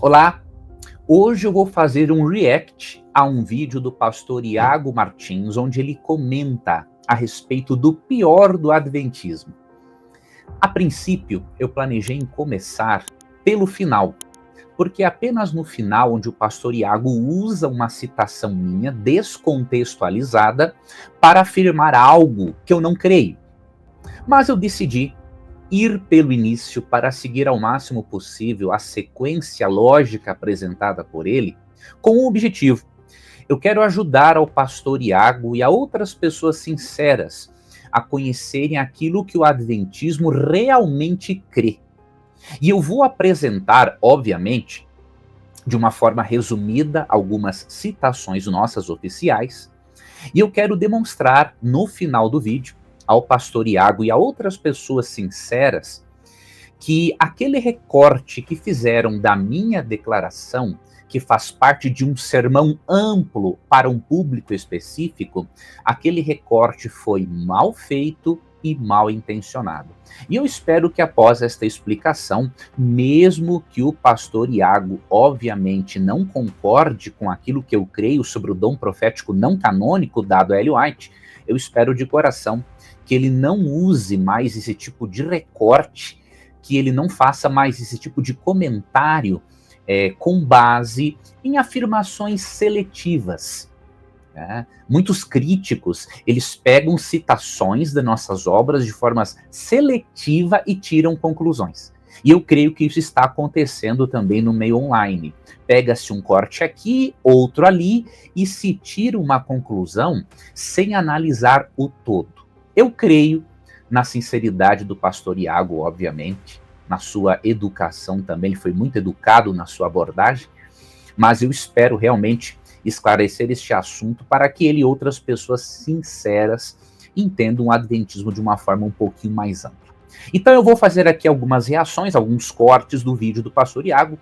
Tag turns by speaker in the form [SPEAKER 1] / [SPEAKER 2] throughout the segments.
[SPEAKER 1] Olá, hoje eu vou fazer um react a um vídeo do pastor Iago Martins, onde ele comenta a respeito do pior do adventismo. A princípio, eu planejei em começar pelo final, porque é apenas no final onde o pastor Iago usa uma citação minha descontextualizada para afirmar algo que eu não creio. Mas eu decidi ir pelo início para seguir ao máximo possível a sequência lógica apresentada por ele, com um objetivo. Eu quero ajudar ao pastor Iago e a outras pessoas sinceras a conhecerem aquilo que o adventismo realmente crê. E eu vou apresentar, obviamente, de uma forma resumida, algumas citações nossas oficiais, e eu quero demonstrar no final do vídeo ao pastor Iago e a outras pessoas sinceras que aquele recorte que fizeram da minha declaração, que faz parte de um sermão amplo para um público específico, aquele recorte foi mal feito e mal intencionado. E eu espero que após esta explicação, mesmo que o pastor Iago obviamente não concorde com aquilo que eu creio sobre o dom profético não canônico dado a Ellen White, eu espero de coração que ele não use mais esse tipo de recorte, que ele não faça mais esse tipo de comentário com base em afirmações seletivas. Muitos críticos, eles pegam citações das nossas obras de forma seletiva e tiram conclusões. E eu creio que isso está acontecendo também no meio online. Pega-se um corte aqui, outro ali, e se tira uma conclusão sem analisar o todo. Eu creio na sinceridade do pastor Iago, obviamente, na sua educação também, ele foi muito educado na sua abordagem, mas eu espero realmente esclarecer este assunto para que ele e outras pessoas sinceras entendam o adventismo de uma forma um pouquinho mais ampla. Então eu vou fazer aqui algumas reações, alguns cortes do vídeo do pastor Iago.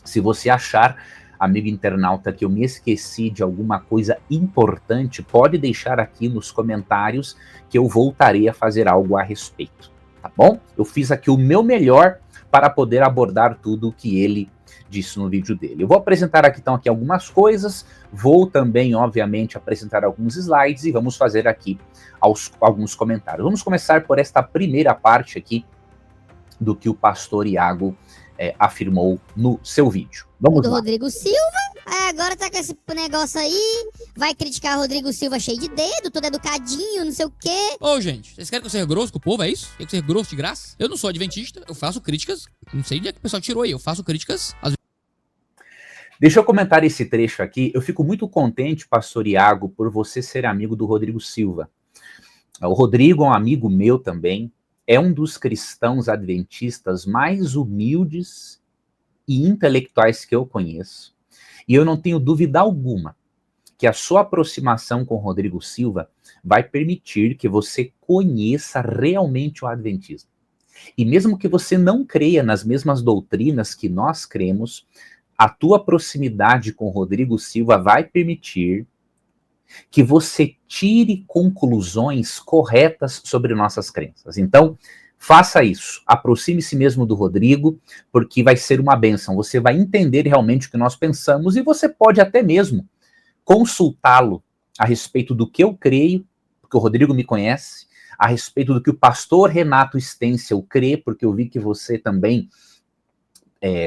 [SPEAKER 1] Se você achar, amigo internauta, que eu me esqueci de alguma coisa importante, pode deixar aqui nos comentários que eu voltarei a fazer algo a respeito, tá bom? Eu fiz aqui o meu melhor para poder abordar tudo o que ele disse no vídeo dele. Eu vou apresentar aqui então algumas coisas, vou também, obviamente, apresentar alguns slides e vamos fazer aqui alguns comentários. Vamos começar por esta primeira parte aqui do que o pastor Iago afirmou no seu vídeo. Vamos lá.
[SPEAKER 2] Rodrigo Silva, agora tá com esse negócio aí, vai criticar o Rodrigo Silva cheio de dedo, todo educadinho, não sei o quê.
[SPEAKER 3] Ô, gente, vocês querem que eu seja grosso com o povo, é isso? Quer que eu seja grosso de graça? Eu não sou adventista, eu faço críticas, não sei de onde é que o pessoal tirou aí, eu faço críticas às...
[SPEAKER 1] Deixa eu comentar esse trecho aqui. Eu fico muito contente, pastor Iago, por você ser amigo do Rodrigo Silva. O Rodrigo é um amigo meu também, é um dos cristãos adventistas mais humildes e intelectuais que eu conheço. E eu não tenho dúvida alguma que a sua aproximação com Rodrigo Silva vai permitir que você conheça realmente o adventismo. E mesmo que você não creia nas mesmas doutrinas que nós cremos, a tua proximidade com Rodrigo Silva vai permitir que você tire conclusões corretas sobre nossas crenças. Então, faça isso, aproxime-se mesmo do Rodrigo, porque vai ser uma bênção. Você vai entender realmente o que nós pensamos e você pode até mesmo consultá-lo a respeito do que eu creio, porque o Rodrigo me conhece, a respeito do que o pastor Renato Stencil crê, porque eu vi que você também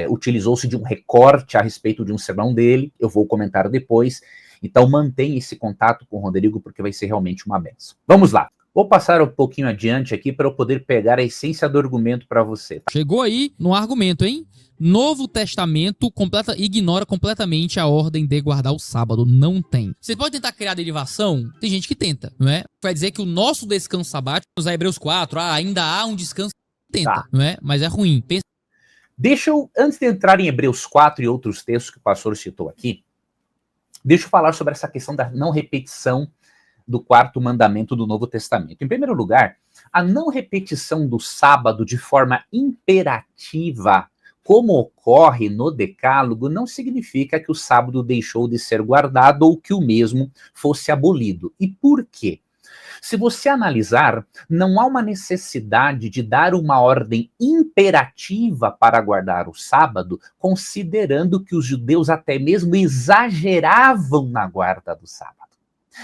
[SPEAKER 1] utilizou-se de um recorte a respeito de um sermão dele, eu vou comentar depois. Então mantenha esse contato com o Rodrigo, porque vai ser realmente uma bênção. Vamos lá. Vou passar um pouquinho adiante aqui para eu poder pegar a essência do argumento para você.
[SPEAKER 3] Chegou aí no argumento, hein? Novo Testamento ignora completamente a ordem de guardar o sábado. Não tem. Você pode tentar criar derivação? Tem gente que tenta, não é? Vai dizer que o nosso descanso sabático, nos Hebreus 4, ainda há um descanso. Tenta, não é? Mas é ruim. Pensa.
[SPEAKER 1] Deixa eu, antes de entrar em Hebreus 4 e outros textos que o pastor citou aqui, deixa eu falar sobre essa questão da não repetição do quarto mandamento do Novo Testamento. Em primeiro lugar, a não repetição do sábado de forma imperativa, como ocorre no Decálogo, não significa que o sábado deixou de ser guardado ou que o mesmo fosse abolido. E por quê? Se você analisar, não há uma necessidade de dar uma ordem imperativa para guardar o sábado, considerando que os judeus até mesmo exageravam na guarda do sábado.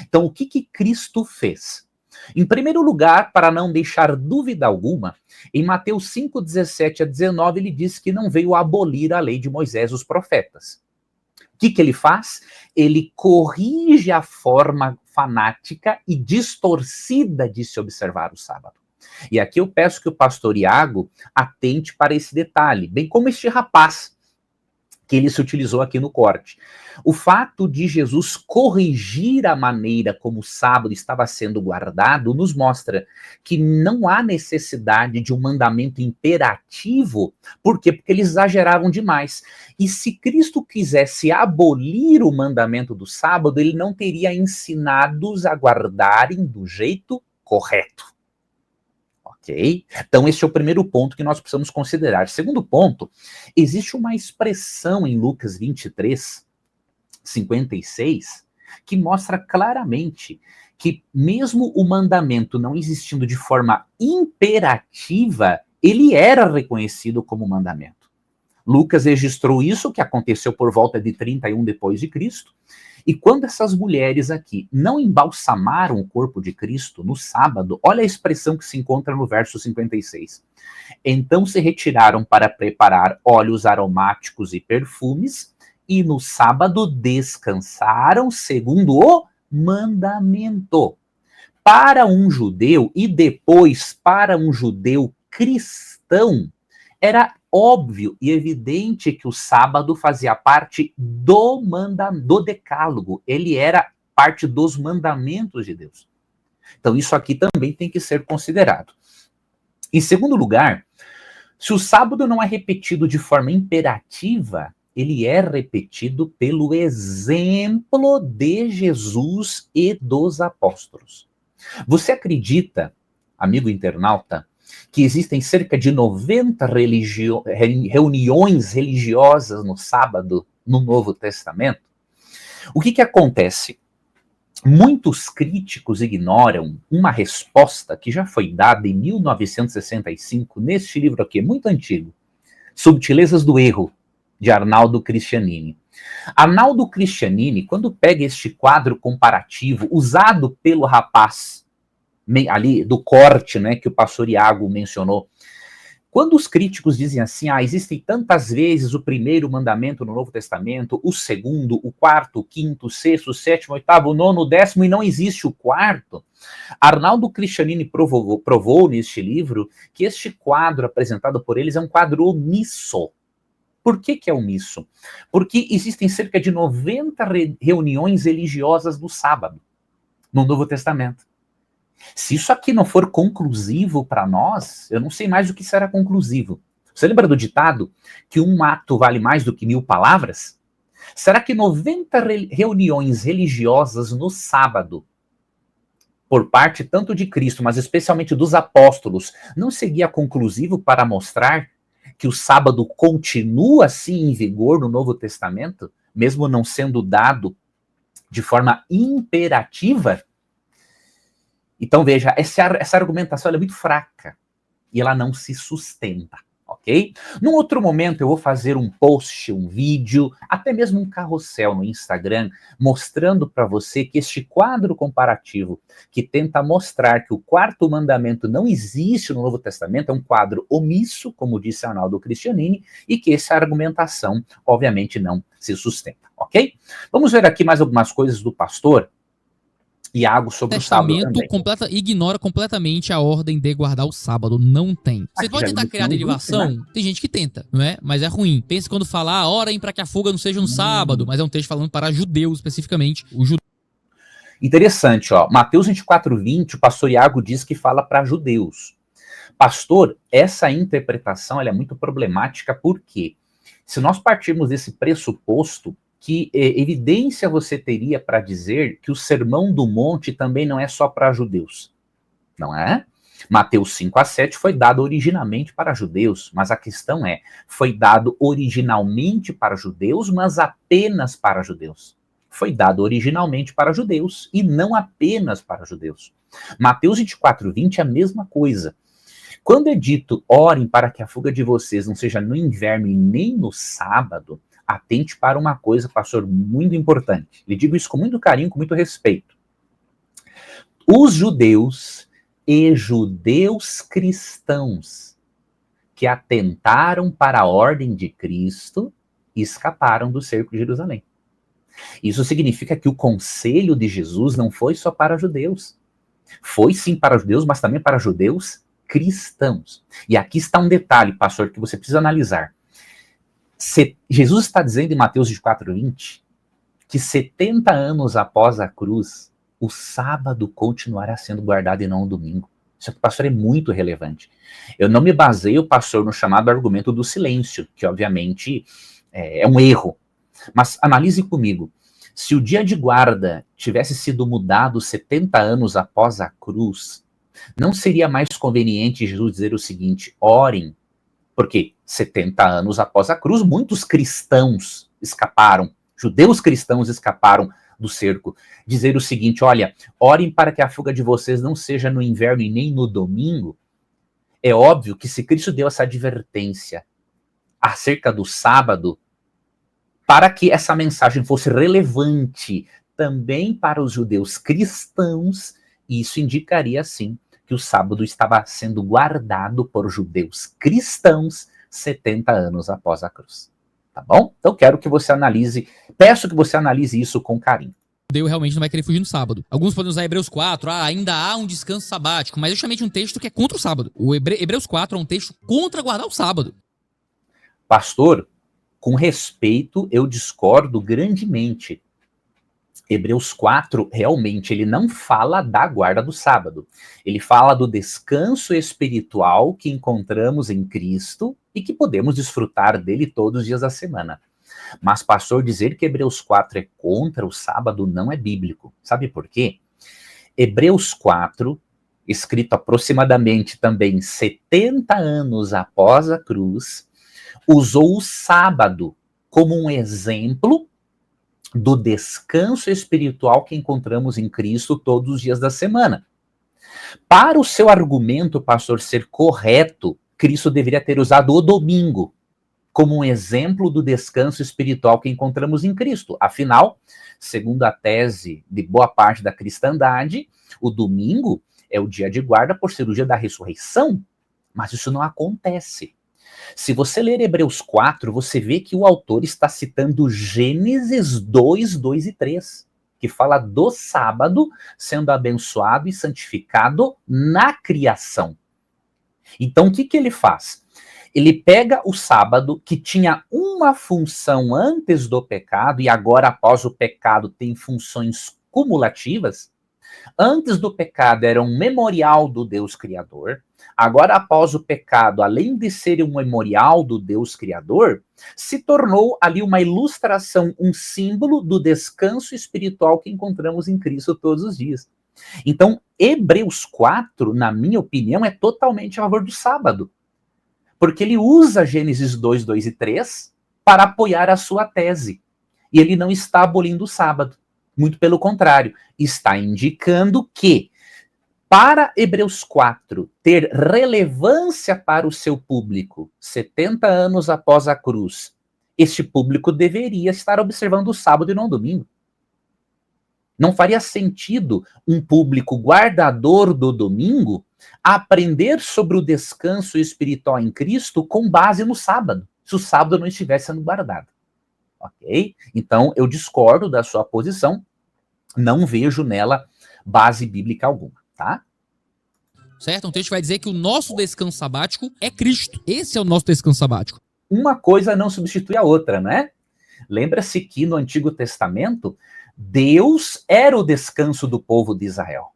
[SPEAKER 1] Então, o que Cristo fez? Em primeiro lugar, para não deixar dúvida alguma, em Mateus 5, 17 a 19, ele diz que não veio abolir a lei de Moisés e os profetas. O que ele faz? Ele corrige a forma fanática e distorcida de se observar o sábado. E aqui eu peço que o pastor Iago atente para esse detalhe, bem como este rapaz que ele se utilizou aqui no corte. O fato de Jesus corrigir a maneira como o sábado estava sendo guardado nos mostra que não há necessidade de um mandamento imperativo. Por quê? Porque eles exageravam demais. E se Cristo quisesse abolir o mandamento do sábado, ele não teria ensinado-os a guardarem do jeito correto. Ok? Então, esse é o primeiro ponto que nós precisamos considerar. Segundo ponto, existe uma expressão em Lucas 23, 56, que mostra claramente que mesmo o mandamento não existindo de forma imperativa, ele era reconhecido como mandamento. Lucas registrou isso, que aconteceu por volta de 31 depois de Cristo, e quando essas mulheres aqui não embalsamaram o corpo de Cristo no sábado, olha a expressão que se encontra no verso 56. Então se retiraram para preparar óleos aromáticos e perfumes, e no sábado descansaram segundo o mandamento. Para um judeu, e depois para um judeu cristão, era óbvio e evidente que o sábado fazia parte do decálogo. Ele era parte dos mandamentos de Deus. Então isso aqui também tem que ser considerado. Em segundo lugar, se o sábado não é repetido de forma imperativa, ele é repetido pelo exemplo de Jesus e dos apóstolos. Você acredita, amigo internauta, que existem cerca de 90 reuniões religiosas no sábado no Novo Testamento? O que acontece? Muitos críticos ignoram uma resposta que já foi dada em 1965, neste livro aqui, muito antigo, Subtilezas do Erro, de Arnaldo Cristianini. Arnaldo Cristianini, quando pega este quadro comparativo usado pelo rapaz ali do corte, né, que o pastor Iago mencionou, quando os críticos dizem assim, existem tantas vezes o primeiro mandamento no Novo Testamento, o segundo, o quarto, o quinto, o sexto, o sétimo, o oitavo, o nono, o décimo, e não existe o quarto, Arnaldo Cristianini provou neste livro que este quadro apresentado por eles é um quadro omisso. Por que é omisso? Porque existem cerca de 90 reuniões religiosas no sábado, no Novo Testamento. Se isso aqui não for conclusivo para nós, eu não sei mais o que será conclusivo. Você lembra do ditado que um ato vale mais do que 1000 palavras? Será que 90 reuniões religiosas no sábado, por parte tanto de Cristo, mas especialmente dos apóstolos, não seria conclusivo para mostrar que o sábado continua assim em vigor no Novo Testamento, mesmo não sendo dado de forma imperativa? Então, veja, essa argumentação é muito fraca e ela não se sustenta, ok? Num outro momento, eu vou fazer um post, um vídeo, até mesmo um carrossel no Instagram, mostrando para você que este quadro comparativo, que tenta mostrar que o quarto mandamento não existe no Novo Testamento, é um quadro omisso, como disse Arnaldo Cristianini, e que essa argumentação, obviamente, não se sustenta, ok? Vamos ver aqui mais algumas coisas do pastor Iago sobre o sábado também.
[SPEAKER 3] Ignora completamente a ordem de guardar o sábado. Não tem. Você pode tentar criar derivação? Né? Tem gente que tenta, não é? Mas é ruim. Pensa quando falar, orem para que a fuga não seja no sábado, mas é um texto falando para judeus especificamente.
[SPEAKER 1] Interessante, ó. Mateus 24:20, o pastor Iago diz que fala para judeus. Pastor, essa interpretação ela é muito problemática porque se nós partirmos desse pressuposto, que evidência você teria para dizer que o Sermão do Monte também não é só para judeus? Não é? Mateus 5-7 foi dado originalmente para judeus, mas a questão é, foi dado originalmente para judeus, mas apenas para judeus. foi dado originalmente para judeus e não apenas para judeus. Mateus 24:20 é a mesma coisa. Quando é dito, orem para que a fuga de vocês não seja no inverno e nem no sábado, atente para uma coisa, pastor, muito importante. Lhe digo isso com muito carinho, com muito respeito. Os judeus e judeus cristãos que atentaram para a ordem de Cristo escaparam do cerco de Jerusalém. Isso significa que o conselho de Jesus não foi só para judeus. Foi sim para judeus, mas também para judeus cristãos. E aqui está um detalhe, pastor, que você precisa analisar. Jesus está dizendo em Mateus 24:20 que 70 anos após a cruz, o sábado continuará sendo guardado e não o domingo. Isso aqui, pastor, é muito relevante. Eu não me baseio, pastor, no chamado argumento do silêncio, que obviamente é um erro. Mas analise comigo. Se o dia de guarda tivesse sido mudado 70 anos após a cruz, não seria mais conveniente Jesus dizer o seguinte: orem, porque 70 anos após a cruz, muitos cristãos escaparam, judeus cristãos escaparam do cerco. Dizer o seguinte: olha, orem para que a fuga de vocês não seja no inverno e nem no domingo. É óbvio que se Cristo deu essa advertência acerca do sábado, para que essa mensagem fosse relevante também para os judeus cristãos, isso indicaria, sim, que o sábado estava sendo guardado por judeus cristãos 70 anos após a cruz. Tá bom? Então quero que você analise, peço que você analise isso com carinho.
[SPEAKER 3] O judeu realmente não vai querer fugir no sábado. Alguns podem usar Hebreus 4, ainda há um descanso sabático, mas eu chamei de um texto que é contra o sábado. O Hebreus 4 é um texto contra guardar o sábado.
[SPEAKER 1] Pastor, com respeito, eu discordo grandemente. Hebreus 4, realmente, ele não fala da guarda do sábado. Ele fala do descanso espiritual que encontramos em Cristo e que podemos desfrutar dele todos os dias da semana. Mas, pastor, dizer que Hebreus 4 é contra o sábado não é bíblico. Sabe por quê? Hebreus 4, escrito aproximadamente também 70 anos após a cruz, usou o sábado como um exemplo do descanso espiritual que encontramos em Cristo todos os dias da semana. Para o seu argumento, pastor, ser correto, Cristo deveria ter usado o domingo como um exemplo do descanso espiritual que encontramos em Cristo. Afinal, segundo a tese de boa parte da cristandade, o domingo é o dia de guarda por ser o dia da ressurreição, mas isso não acontece. Se você ler Hebreus 4, você vê que o autor está citando Gênesis 2, 2 e 3, que fala do sábado sendo abençoado e santificado na criação. Então, o que ele faz? Ele pega o sábado, que tinha uma função antes do pecado, e agora, após o pecado, tem funções cumulativas. Antes do pecado era um memorial do Deus Criador. Agora, após o pecado, além de ser um memorial do Deus Criador, se tornou ali uma ilustração, um símbolo do descanso espiritual que encontramos em Cristo todos os dias. Então, Hebreus 4, na minha opinião, é totalmente a favor do sábado. Porque ele usa Gênesis 2, 2 e 3 para apoiar a sua tese. E ele não está abolindo o sábado. Muito pelo contrário, está indicando que, para Hebreus 4 ter relevância para o seu público, 70 anos após a cruz, este público deveria estar observando o sábado e não o domingo. Não faria sentido um público guardador do domingo aprender sobre o descanso espiritual em Cristo com base no sábado, se o sábado não estivesse sendo guardado. Ok? Então, eu discordo da sua posição, não vejo nela base bíblica alguma, tá?
[SPEAKER 3] Certo? Um texto vai dizer que o nosso descanso sabático é Cristo. Esse é o nosso descanso sabático.
[SPEAKER 1] Uma coisa não substitui a outra, né? Lembra-se que no Antigo Testamento, Deus era o descanso do povo de Israel.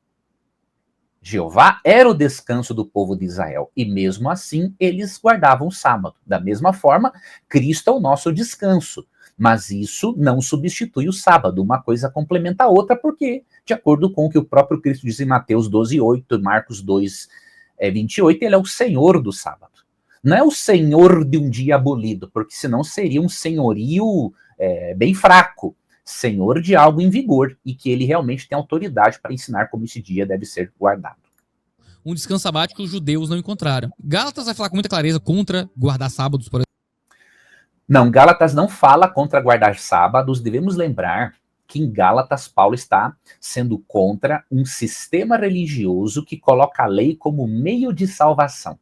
[SPEAKER 1] Jeová era o descanso do povo de Israel. E mesmo assim, eles guardavam o sábado. Da mesma forma, Cristo é o nosso descanso. Mas isso não substitui o sábado. Uma coisa complementa a outra, porque, de acordo com o que o próprio Cristo diz em Mateus 12:8 e Marcos 2:28, ele é o Senhor do sábado. Não é o Senhor de um dia abolido, porque senão seria um senhorio bem fraco. senhor de algo em vigor e que ele realmente tem autoridade para ensinar como esse dia deve ser guardado.
[SPEAKER 3] Um descanso sabático que os judeus não encontraram. Gálatas vai falar com muita clareza contra guardar sábados, por exemplo.
[SPEAKER 1] Não, Gálatas não fala contra guardar sábados. Devemos lembrar que em Gálatas Paulo está sendo contra um sistema religioso que coloca a lei como meio de salvação.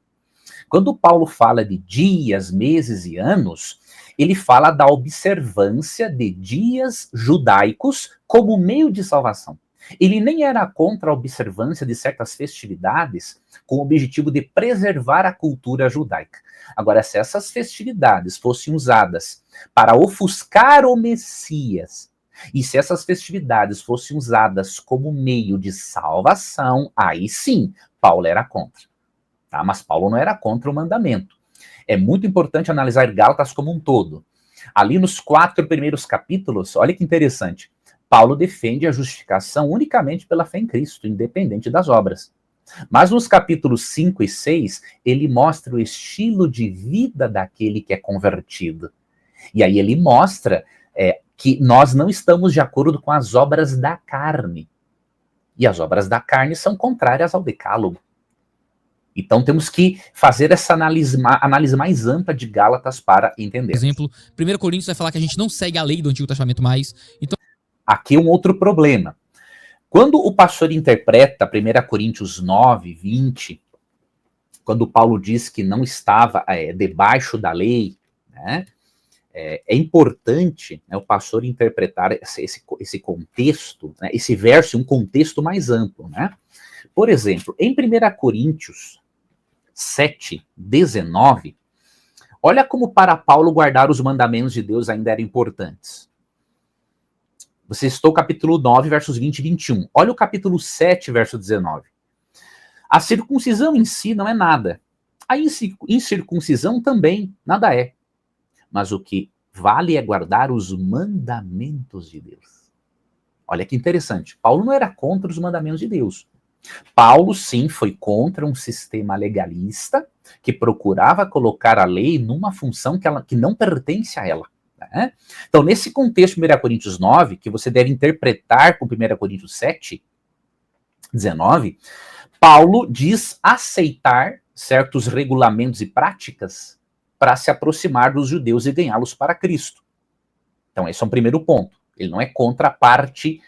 [SPEAKER 1] Quando Paulo fala de dias, meses e anos, ele fala da observância de dias judaicos como meio de salvação. Ele nem era contra a observância de certas festividades com o objetivo de preservar a cultura judaica. Agora, se essas festividades fossem usadas para ofuscar o Messias, e se essas festividades fossem usadas como meio de salvação, aí sim, Paulo era contra. Tá? Mas Paulo não era contra o mandamento. É muito importante analisar Gálatas como um todo. Ali nos 4 primeiros capítulos, olha que interessante, Paulo defende a justificação unicamente pela fé em Cristo, independente das obras. Mas nos capítulos 5 e 6, ele mostra o estilo de vida daquele que é convertido. E aí ele mostra que nós não estamos de acordo com as obras da carne. E as obras da carne são contrárias ao decálogo. Então temos que fazer essa análise mais ampla de Gálatas para entender.
[SPEAKER 3] Por exemplo, 1 Coríntios vai falar que a gente não segue a lei do Antigo Testamento mais. Então,
[SPEAKER 1] aqui é um outro problema. Quando o pastor interpreta 1 Coríntios 9, 20, quando Paulo diz que não estava debaixo da lei, né, é importante, né, o pastor interpretar esse contexto, né, esse verso em um contexto mais amplo. Né? Por exemplo, em 1 Coríntios 7, 19, olha como para Paulo guardar os mandamentos de Deus ainda eram importantes. Você citou o capítulo 9, versos 20 e 21. Olha o capítulo 7, verso 19. A circuncisão em si não é nada. A incircuncisão também nada é. Mas o que vale é guardar os mandamentos de Deus. Olha que interessante. Paulo não era contra os mandamentos de Deus. Paulo, sim, foi contra um sistema legalista que procurava colocar a lei numa função que não pertence a ela. Né? Então, nesse contexto, 1 Coríntios 9, que você deve interpretar com 1 Coríntios 7, 19, Paulo diz aceitar certos regulamentos e práticas para se aproximar dos judeus e ganhá-los para Cristo. Então, esse é um primeiro ponto. Ele não é contra a parte,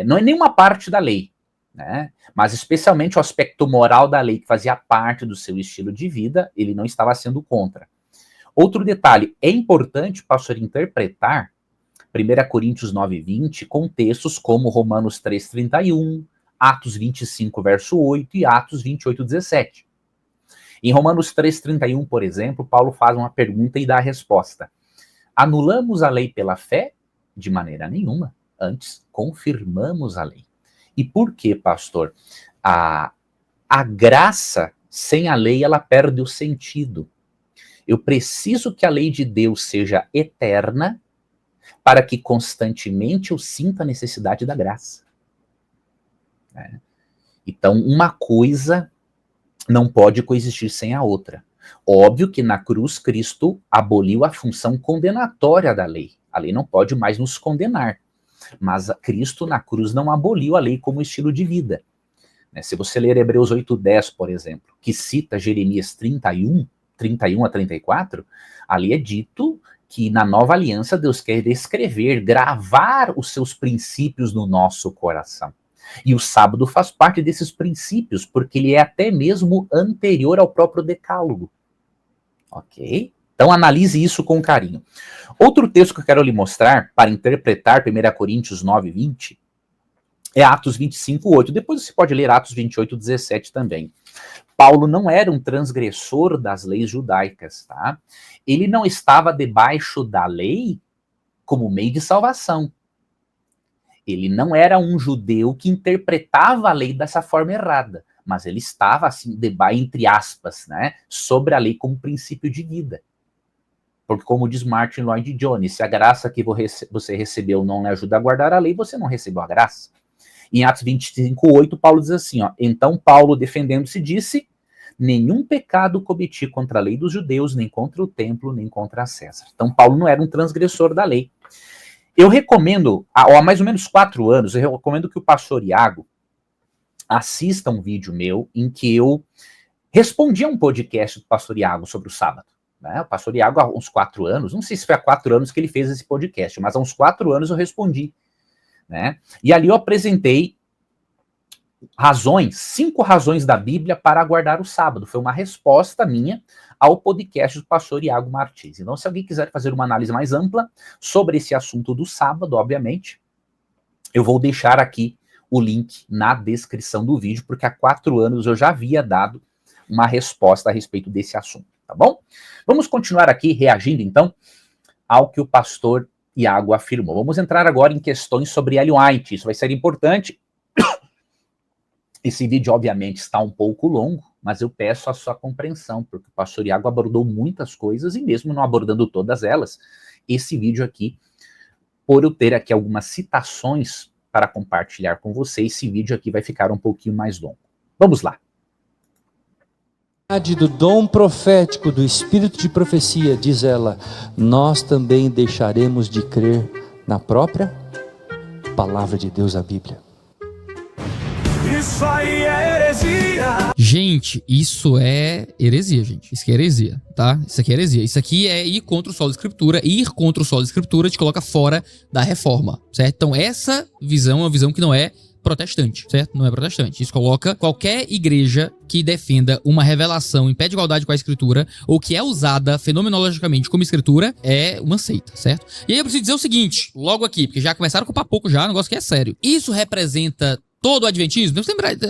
[SPEAKER 1] não é nenhuma parte da lei, né? Mas especialmente o aspecto moral da lei, que fazia parte do seu estilo de vida, ele não estava sendo contra. Outro detalhe, é importante, pastor, interpretar 1 Coríntios 9, 20 com textos como Romanos 3, 31, Atos 25, verso 8 e Atos 28, 17. Em Romanos 3, 31, por exemplo, Paulo faz uma pergunta e dá a resposta. Anulamos a lei pela fé? De maneira nenhuma. Antes, confirmamos a lei. E por quê, pastor? A graça sem a lei, ela perde o sentido. Eu preciso que a lei de Deus seja eterna para que constantemente eu sinta a necessidade da graça. Então, uma coisa não pode coexistir sem a outra. Óbvio que na cruz Cristo aboliu a função condenatória da lei. A lei não pode mais nos condenar. Mas Cristo na cruz não aboliu a lei como estilo de vida. Se você ler Hebreus 8:10, por exemplo, que cita Jeremias 31 a 34, ali é dito que na nova aliança Deus quer descrever, gravar os seus princípios no nosso coração. E o sábado faz parte desses princípios, porque ele é até mesmo anterior ao próprio decálogo. Ok? Então analise isso com carinho. Outro texto que eu quero lhe mostrar para interpretar 1 Coríntios 9, 20 é Atos 25, 8. Depois você pode ler Atos 28, 17 também. Paulo não era um transgressor das leis judaicas, tá? Ele não estava debaixo da lei como meio de salvação. Ele não era um judeu que interpretava a lei dessa forma errada, mas ele estava, assim, entre aspas, né, sobre a lei como princípio de vida. Porque, como diz Martin Lloyd Jones, se a graça que você recebeu não lhe ajuda a guardar a lei, você não recebeu a graça. Em Atos 25, 8, Paulo diz assim, ó, então Paulo, defendendo-se, disse, nenhum pecado cometi contra a lei dos judeus, nem contra o templo, nem contra César. Então Paulo não era um transgressor da lei. Eu recomendo, há mais ou menos 4 anos, eu recomendo que o pastor Iago assista um vídeo meu em que eu respondi a um podcast do pastor Iago sobre o sábado. Né? O pastor Iago, há uns 4 anos, não sei se foi há 4 anos que ele fez esse podcast, mas há uns 4 anos eu respondi. Né? E ali eu apresentei 5 razões da Bíblia para guardar o sábado. Foi uma resposta minha ao podcast do pastor Iago Martins. Então, se alguém quiser fazer uma análise mais ampla sobre esse assunto do sábado, obviamente, eu vou deixar aqui o link na descrição do vídeo, porque há 4 anos eu já havia dado uma resposta a respeito desse assunto, tá bom? Vamos continuar aqui reagindo, então, ao que o pastor Iago afirmou. Vamos entrar agora em questões sobre Ellen White. Isso vai ser importante. Esse vídeo, obviamente, está um pouco longo, mas eu peço a sua compreensão, porque o pastor Iago abordou muitas coisas, e mesmo não abordando todas elas, esse vídeo aqui, por eu ter aqui algumas citações para compartilhar com vocês, esse vídeo aqui vai ficar um pouquinho mais longo. Vamos lá.
[SPEAKER 4] Do dom profético do espírito de profecia, diz ela, nós também deixaremos de crer na própria palavra de Deus, a Bíblia.
[SPEAKER 5] Isso aí é heresia.
[SPEAKER 3] Gente, isso é heresia, gente. Isso aqui é heresia, tá? Isso aqui é heresia. Isso aqui é ir contra o solo da escritura. Ir contra o solo da escritura te coloca fora da reforma, certo? Então essa visão é uma visão que não é protestante, certo? Não é protestante. Isso coloca qualquer igreja que defenda uma revelação em pé de igualdade com a escritura, ou que é usada fenomenologicamente como escritura, é uma seita, certo? E aí eu preciso dizer o seguinte, logo aqui, porque já começaram com papoco já, um negócio que é sério. Isso representa todo o adventismo?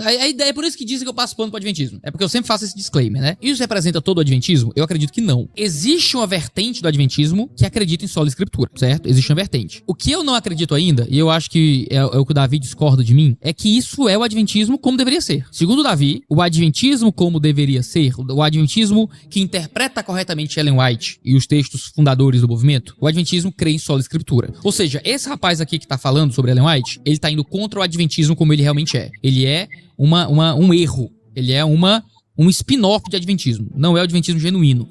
[SPEAKER 3] A ideia é por isso que dizem que eu passo pano pro adventismo. É porque eu sempre faço esse disclaimer, né? Isso representa todo o adventismo? Eu acredito que não. Existe uma vertente do adventismo que acredita em sola escritura, certo? Existe uma vertente. O que eu não acredito ainda, e eu acho que é o que o Davi discorda de mim, é que isso é o adventismo como deveria ser. Segundo o Davi, o adventismo como deveria ser, o adventismo que interpreta corretamente Ellen White e os textos fundadores do movimento, o adventismo crê em sola escritura. Ou seja, esse rapaz aqui que tá falando sobre Ellen White, ele tá indo contra o adventismo como ele realmente é. Ele é um erro. Ele é um spin-off de adventismo. Não é o adventismo genuíno.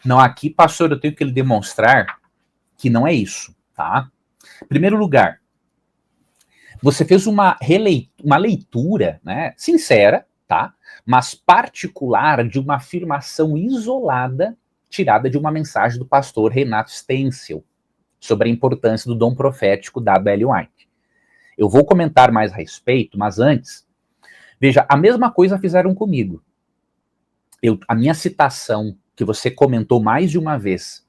[SPEAKER 1] Não, aqui, pastor, eu tenho que lhe demonstrar que não é isso, tá? Em primeiro lugar, você fez uma leitura, né, sincera, tá? Mas particular de uma afirmação isolada, tirada de uma mensagem do pastor Renato Stencil sobre a importância do dom profético dado a Ellen White. Eu vou comentar mais a respeito, mas antes, veja, a mesma coisa fizeram comigo. A minha citação, que você comentou mais de uma vez,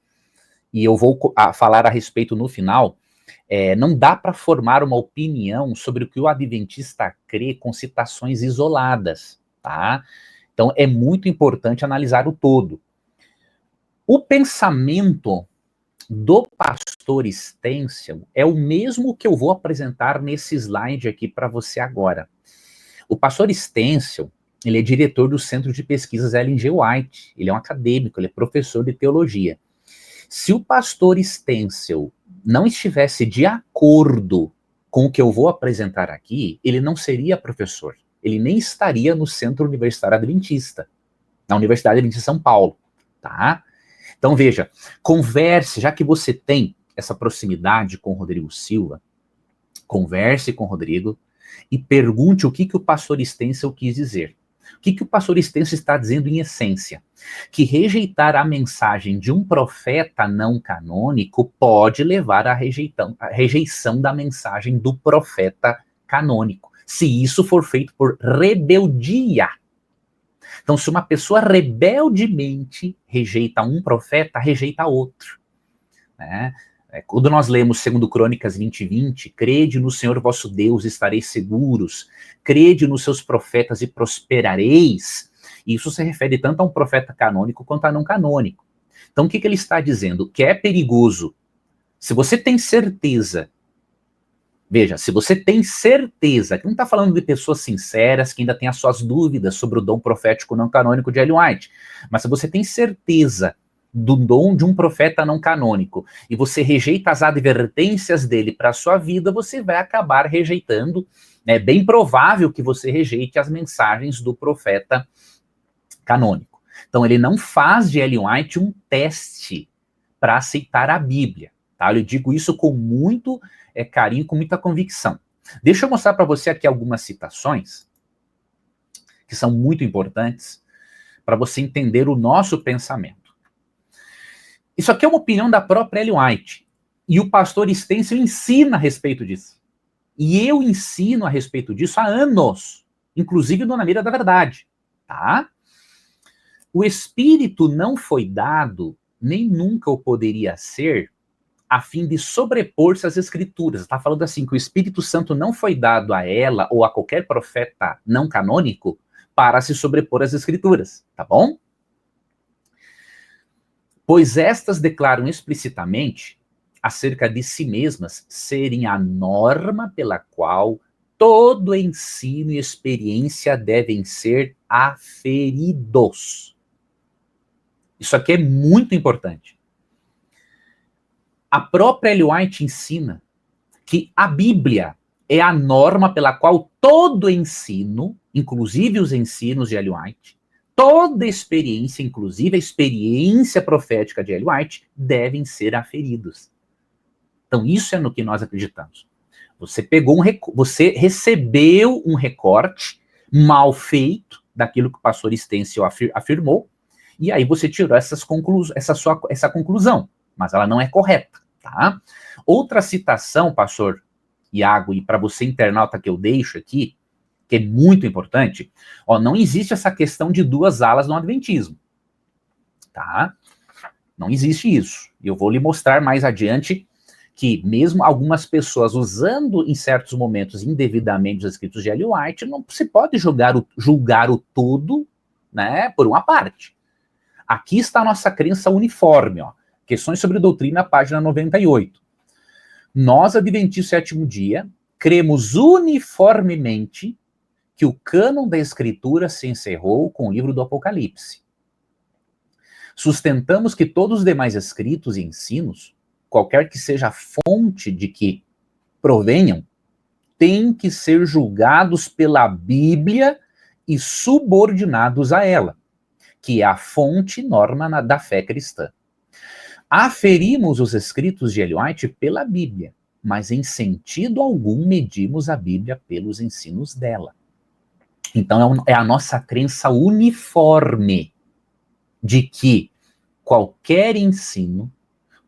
[SPEAKER 1] e eu vou falar a respeito no final, não dá para formar uma opinião sobre o que o adventista crê com citações isoladas, tá? Então, é muito importante analisar o todo. O pensamento do pastor Stencil é o mesmo que eu vou apresentar nesse slide aqui para você agora. O pastor Stencil, ele é diretor do Centro de Pesquisas Ellen G. White, ele é um acadêmico, ele é professor de teologia. Se o pastor Stencil não estivesse de acordo com o que eu vou apresentar aqui, ele não seria professor, ele nem estaria no Centro Universitário Adventista, na Universidade Adventista de São Paulo, tá? Então, veja, converse, já que você tem essa proximidade com o Rodrigo Silva, converse com o Rodrigo e pergunte o que o pastor Stencil quis dizer. O que o pastor Stencil está dizendo em essência? Que rejeitar a mensagem de um profeta não canônico pode levar à rejeição da mensagem do profeta canônico, se isso for feito por rebeldia. Então, se uma pessoa rebeldemente rejeita um profeta, rejeita outro. Né? Quando nós lemos 2 Crônicas 20:20, crede no Senhor vosso Deus, estareis seguros, crede nos seus profetas e prosperareis, isso se refere tanto a um profeta canônico quanto a não canônico. Então, o que ele está dizendo? Que é perigoso. Se você tem certeza, veja, se você tem certeza, que não está falando de pessoas sinceras, que ainda têm as suas dúvidas sobre o dom profético não canônico de Ellen White, mas se você tem certeza do dom de um profeta não canônico, e você rejeita as advertências dele para a sua vida, você vai acabar rejeitando, é bem provável que você rejeite as mensagens do profeta canônico. Então ele não faz de Ellen White um teste para aceitar a Bíblia. Tá? Eu digo isso com muito carinho, com muita convicção. Deixa eu mostrar para você aqui algumas citações que são muito importantes para você entender o nosso pensamento. Isso aqui é uma opinião da própria Ellen White. E o pastor Stencil ensina a respeito disso. E eu ensino a respeito disso há anos. Inclusive no Na Mira da Verdade. Tá? O Espírito não foi dado, nem nunca o poderia ser, a fim de sobrepor-se às Escrituras. Está falando assim, que o Espírito Santo não foi dado a ela ou a qualquer profeta não canônico para se sobrepor às Escrituras, tá bom? Pois estas declaram explicitamente acerca de si mesmas serem a norma pela qual todo ensino e experiência devem ser aferidos. Isso aqui é muito importante. A própria Ellen White ensina que a Bíblia é a norma pela qual todo ensino, inclusive os ensinos de Ellen White, toda experiência, inclusive a experiência profética de Ellen White, devem ser aferidos. Então isso é no que nós acreditamos. Você recebeu um recorte mal feito daquilo que o pastor Stencil afirmou, e aí você tirou essa conclusão, mas ela não é correta, tá? Outra citação, pastor Iago, e para você internauta que eu deixo aqui, que é muito importante, não existe essa questão de duas alas no Adventismo, tá? Não existe isso. Eu vou lhe mostrar mais adiante que mesmo algumas pessoas usando em certos momentos indevidamente os escritos de Ellen White, não se pode julgar o todo, né, por uma parte. Aqui está a nossa crença uniforme, Questões sobre doutrina, página 98. Nós, adventistas do sétimo dia, cremos uniformemente que o cânon da Escritura se encerrou com o livro do Apocalipse. Sustentamos que todos os demais escritos e ensinos, qualquer que seja a fonte de que provenham, têm que ser julgados pela Bíblia e subordinados a ela, que é a fonte norma da fé cristã. Aferimos os escritos de Ellen White pela Bíblia, mas em sentido algum medimos a Bíblia pelos ensinos dela. Então é a nossa crença uniforme de que qualquer ensino,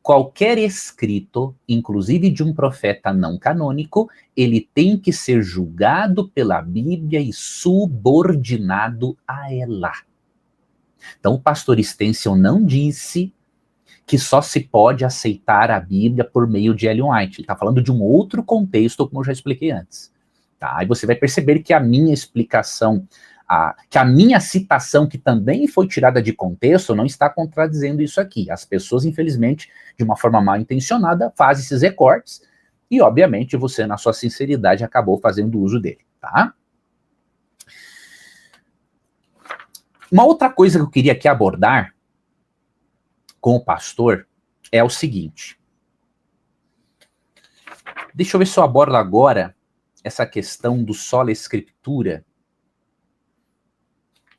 [SPEAKER 1] qualquer escrito, inclusive de um profeta não canônico, ele tem que ser julgado pela Bíblia e subordinado a ela. Então o pastor Stencil não disse que só se pode aceitar a Bíblia por meio de Ellen White. Ele está falando de um outro contexto, como eu já expliquei antes. Tá? Aí você vai perceber que a minha explicação, que a minha citação, que também foi tirada de contexto, não está contradizendo isso aqui. As pessoas, infelizmente, de uma forma mal intencionada, fazem esses recortes e, obviamente, você, na sua sinceridade, acabou fazendo uso dele. Tá? Uma outra coisa que eu queria aqui abordar com o pastor é o seguinte. Deixa eu ver se eu abordo agora essa questão do sola escritura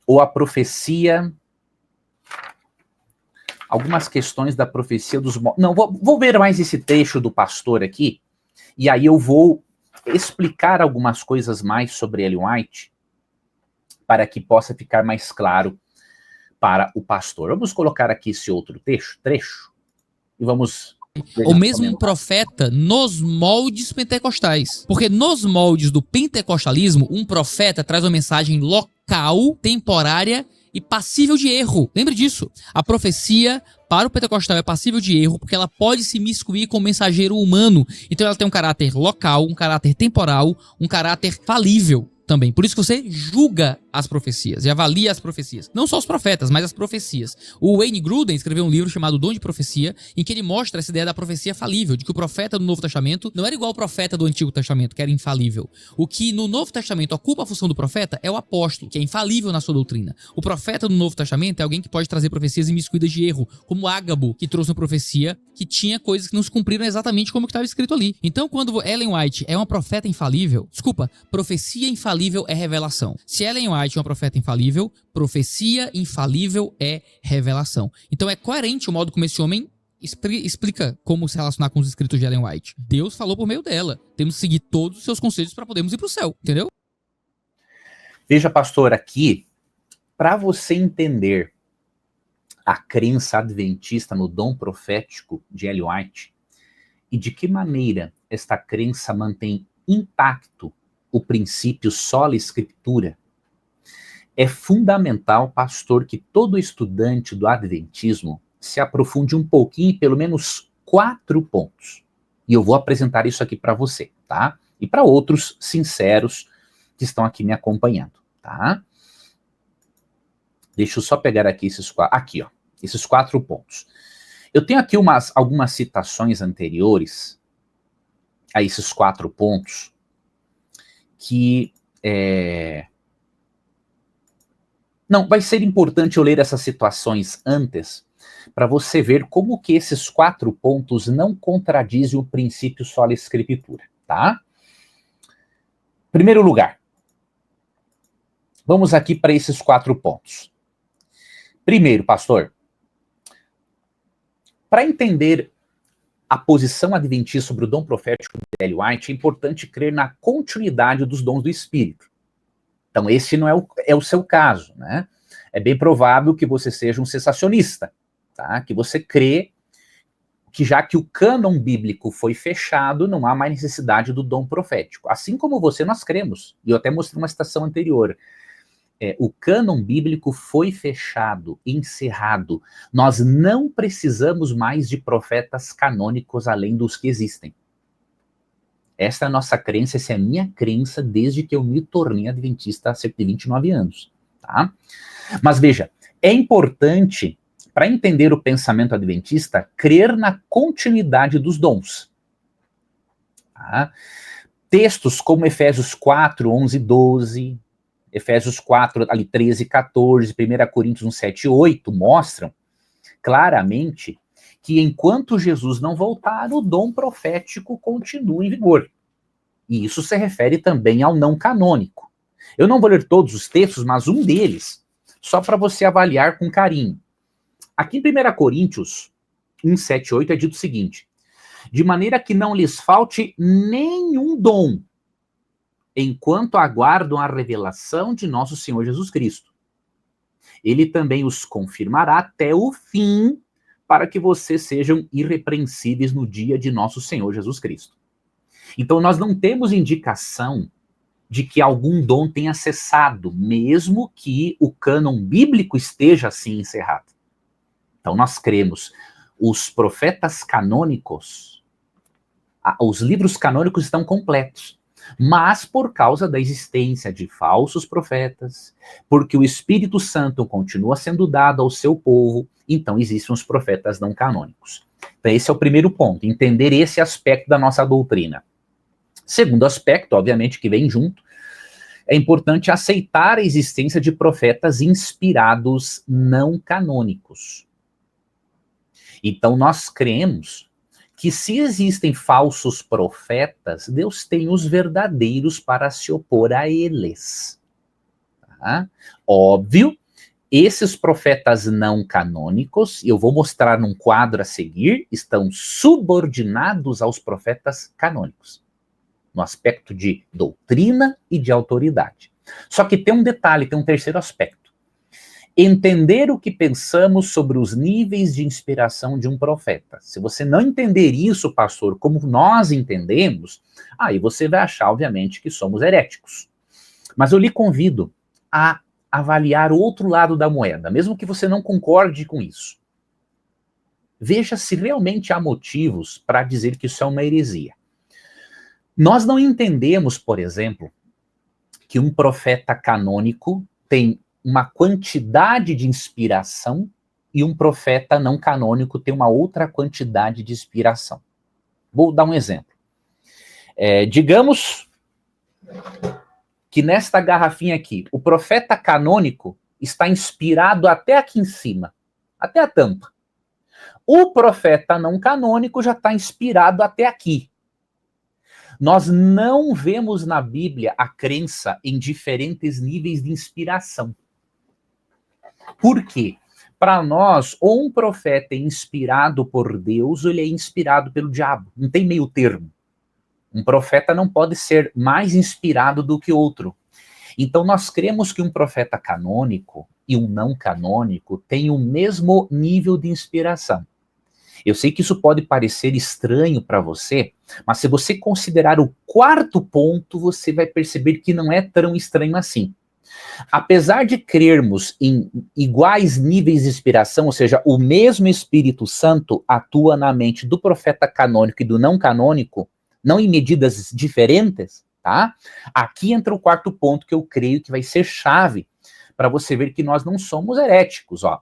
[SPEAKER 1] ou a profecia, algumas questões da profecia dos... Não, vou ver mais esse trecho do pastor aqui, e aí eu vou explicar algumas coisas mais sobre Ellen White, para que possa ficar mais claro para o pastor. Vamos colocar aqui esse outro trecho e vamos...
[SPEAKER 3] Ou mesmo um profeta nos moldes pentecostais. Porque nos moldes do pentecostalismo, um profeta traz uma mensagem local, temporária e passível de erro. Lembre disso. A profecia para o pentecostal é passível de erro porque ela pode se miscuir com o mensageiro humano. Então ela tem um caráter local, um caráter temporal, um caráter falível também. Por isso que você julga as profecias e avalia as profecias. Não só os profetas, mas as profecias. O Wayne Grudem escreveu um livro chamado Dom de Profecia, em que ele mostra essa ideia da profecia falível, de que o profeta do Novo Testamento não era igual ao profeta do Antigo Testamento, que era infalível. O que no Novo Testamento ocupa a função do profeta é o apóstolo, que é infalível na sua doutrina. O profeta do Novo Testamento é alguém que pode trazer profecias imiscuídas de erro, como Ágabo, que trouxe uma profecia que tinha coisas que não se cumpriram exatamente como estava escrito ali. Então, quando Ellen White é uma profeta infalível, profecia infalível é revelação. Se Ellen White é uma profeta infalível, profecia infalível é revelação. Então é coerente o modo como esse homem Explica como se relacionar com os escritos de Ellen White. Deus falou por meio dela. Temos que seguir todos os seus conselhos para podermos ir para o céu, entendeu?
[SPEAKER 1] Veja, pastor, aqui, para você entender a crença adventista no dom profético de Ellen White e de que maneira esta crença mantém intacto o princípio sola escritura, é fundamental, pastor, que todo estudante do adventismo se aprofunde um pouquinho em pelo menos 4 pontos. E eu vou apresentar isso aqui para você, tá? E para outros sinceros que estão aqui me acompanhando, tá? Deixa eu só pegar aqui esses 4, aqui, ó, esses 4 pontos. Eu tenho aqui algumas citações anteriores a esses 4 pontos que não, vai ser importante eu ler essas situações antes para você ver como que esses 4 pontos não contradizem o princípio sola escritura, tá? Primeiro lugar, vamos aqui para esses 4 pontos. Primeiro, pastor, para entender a posição adventista sobre o dom profético de Ellen White, é importante crer na continuidade dos dons do Espírito. Então, esse não é o seu caso, né? É bem provável que você seja um cessacionista, tá? Que você crê que já que o cânon bíblico foi fechado, não há mais necessidade do dom profético. Assim como você, nós cremos. E eu até mostrei uma citação anterior. O cânon bíblico foi fechado, encerrado. Nós não precisamos mais de profetas canônicos além dos que existem. Essa é a nossa crença, essa é a minha crença desde que eu me tornei adventista há cerca de 29 anos. Tá? Mas veja, é importante, para entender o pensamento adventista, crer na continuidade dos dons. Tá? Textos como Efésios 4, 11 e 12... Efésios 4, ali 13 e 14, 1 Coríntios 1, 7 e 8, mostram claramente que enquanto Jesus não voltar, o dom profético continua em vigor. E isso se refere também ao não canônico. Eu não vou ler todos os textos, mas um deles, só para você avaliar com carinho. Aqui em 1 Coríntios 1, 7 e 8 é dito o seguinte: de maneira que não lhes falte nenhum dom, enquanto aguardam a revelação de nosso Senhor Jesus Cristo. Ele também os confirmará até o fim, para que vocês sejam irrepreensíveis no dia de nosso Senhor Jesus Cristo. Então, nós não temos indicação de que algum dom tenha cessado, mesmo que o cânon bíblico esteja assim encerrado. Então, nós cremos, os profetas canônicos, os livros canônicos estão completos. Mas por causa da existência de falsos profetas, porque o Espírito Santo continua sendo dado ao seu povo, então existem os profetas não canônicos. Então esse é o primeiro ponto, entender esse aspecto da nossa doutrina. Segundo aspecto, obviamente, que vem junto, é importante aceitar a existência de profetas inspirados não canônicos. Então nós cremos que se existem falsos profetas, Deus tem os verdadeiros para se opor a eles. Tá? Óbvio, esses profetas não canônicos, e eu vou mostrar num quadro a seguir, estão subordinados aos profetas canônicos, no aspecto de doutrina e de autoridade. Só que tem um detalhe, tem um terceiro aspecto. Entender o que pensamos sobre os níveis de inspiração de um profeta. Se você não entender isso, pastor, como nós entendemos, aí você vai achar, obviamente, que somos heréticos. Mas eu lhe convido a avaliar o outro lado da moeda, mesmo que você não concorde com isso. Veja se realmente há motivos para dizer que isso é uma heresia. Nós não entendemos, por exemplo, que um profeta canônico tem uma quantidade de inspiração e um profeta não canônico tem uma outra quantidade de inspiração. Vou dar um exemplo. Digamos que nesta garrafinha aqui, o profeta canônico está inspirado até aqui em cima, até a tampa. O profeta não canônico já está inspirado até aqui. Nós não vemos na Bíblia a crença em diferentes níveis de inspiração. Por quê? Para nós, ou um profeta é inspirado por Deus, ou ele é inspirado pelo diabo. Não tem meio termo. Um profeta não pode ser mais inspirado do que outro. Então, nós cremos que um profeta canônico e um não canônico têm o mesmo nível de inspiração. Eu sei que isso pode parecer estranho para você, mas se você considerar o quarto ponto, você vai perceber que não é tão estranho assim. Apesar de crermos em iguais níveis de inspiração, ou seja, o mesmo Espírito Santo atua na mente do profeta canônico e do não canônico, não em medidas diferentes, tá? Aqui entra o quarto ponto que eu creio que vai ser chave para você ver que nós não somos heréticos, ó.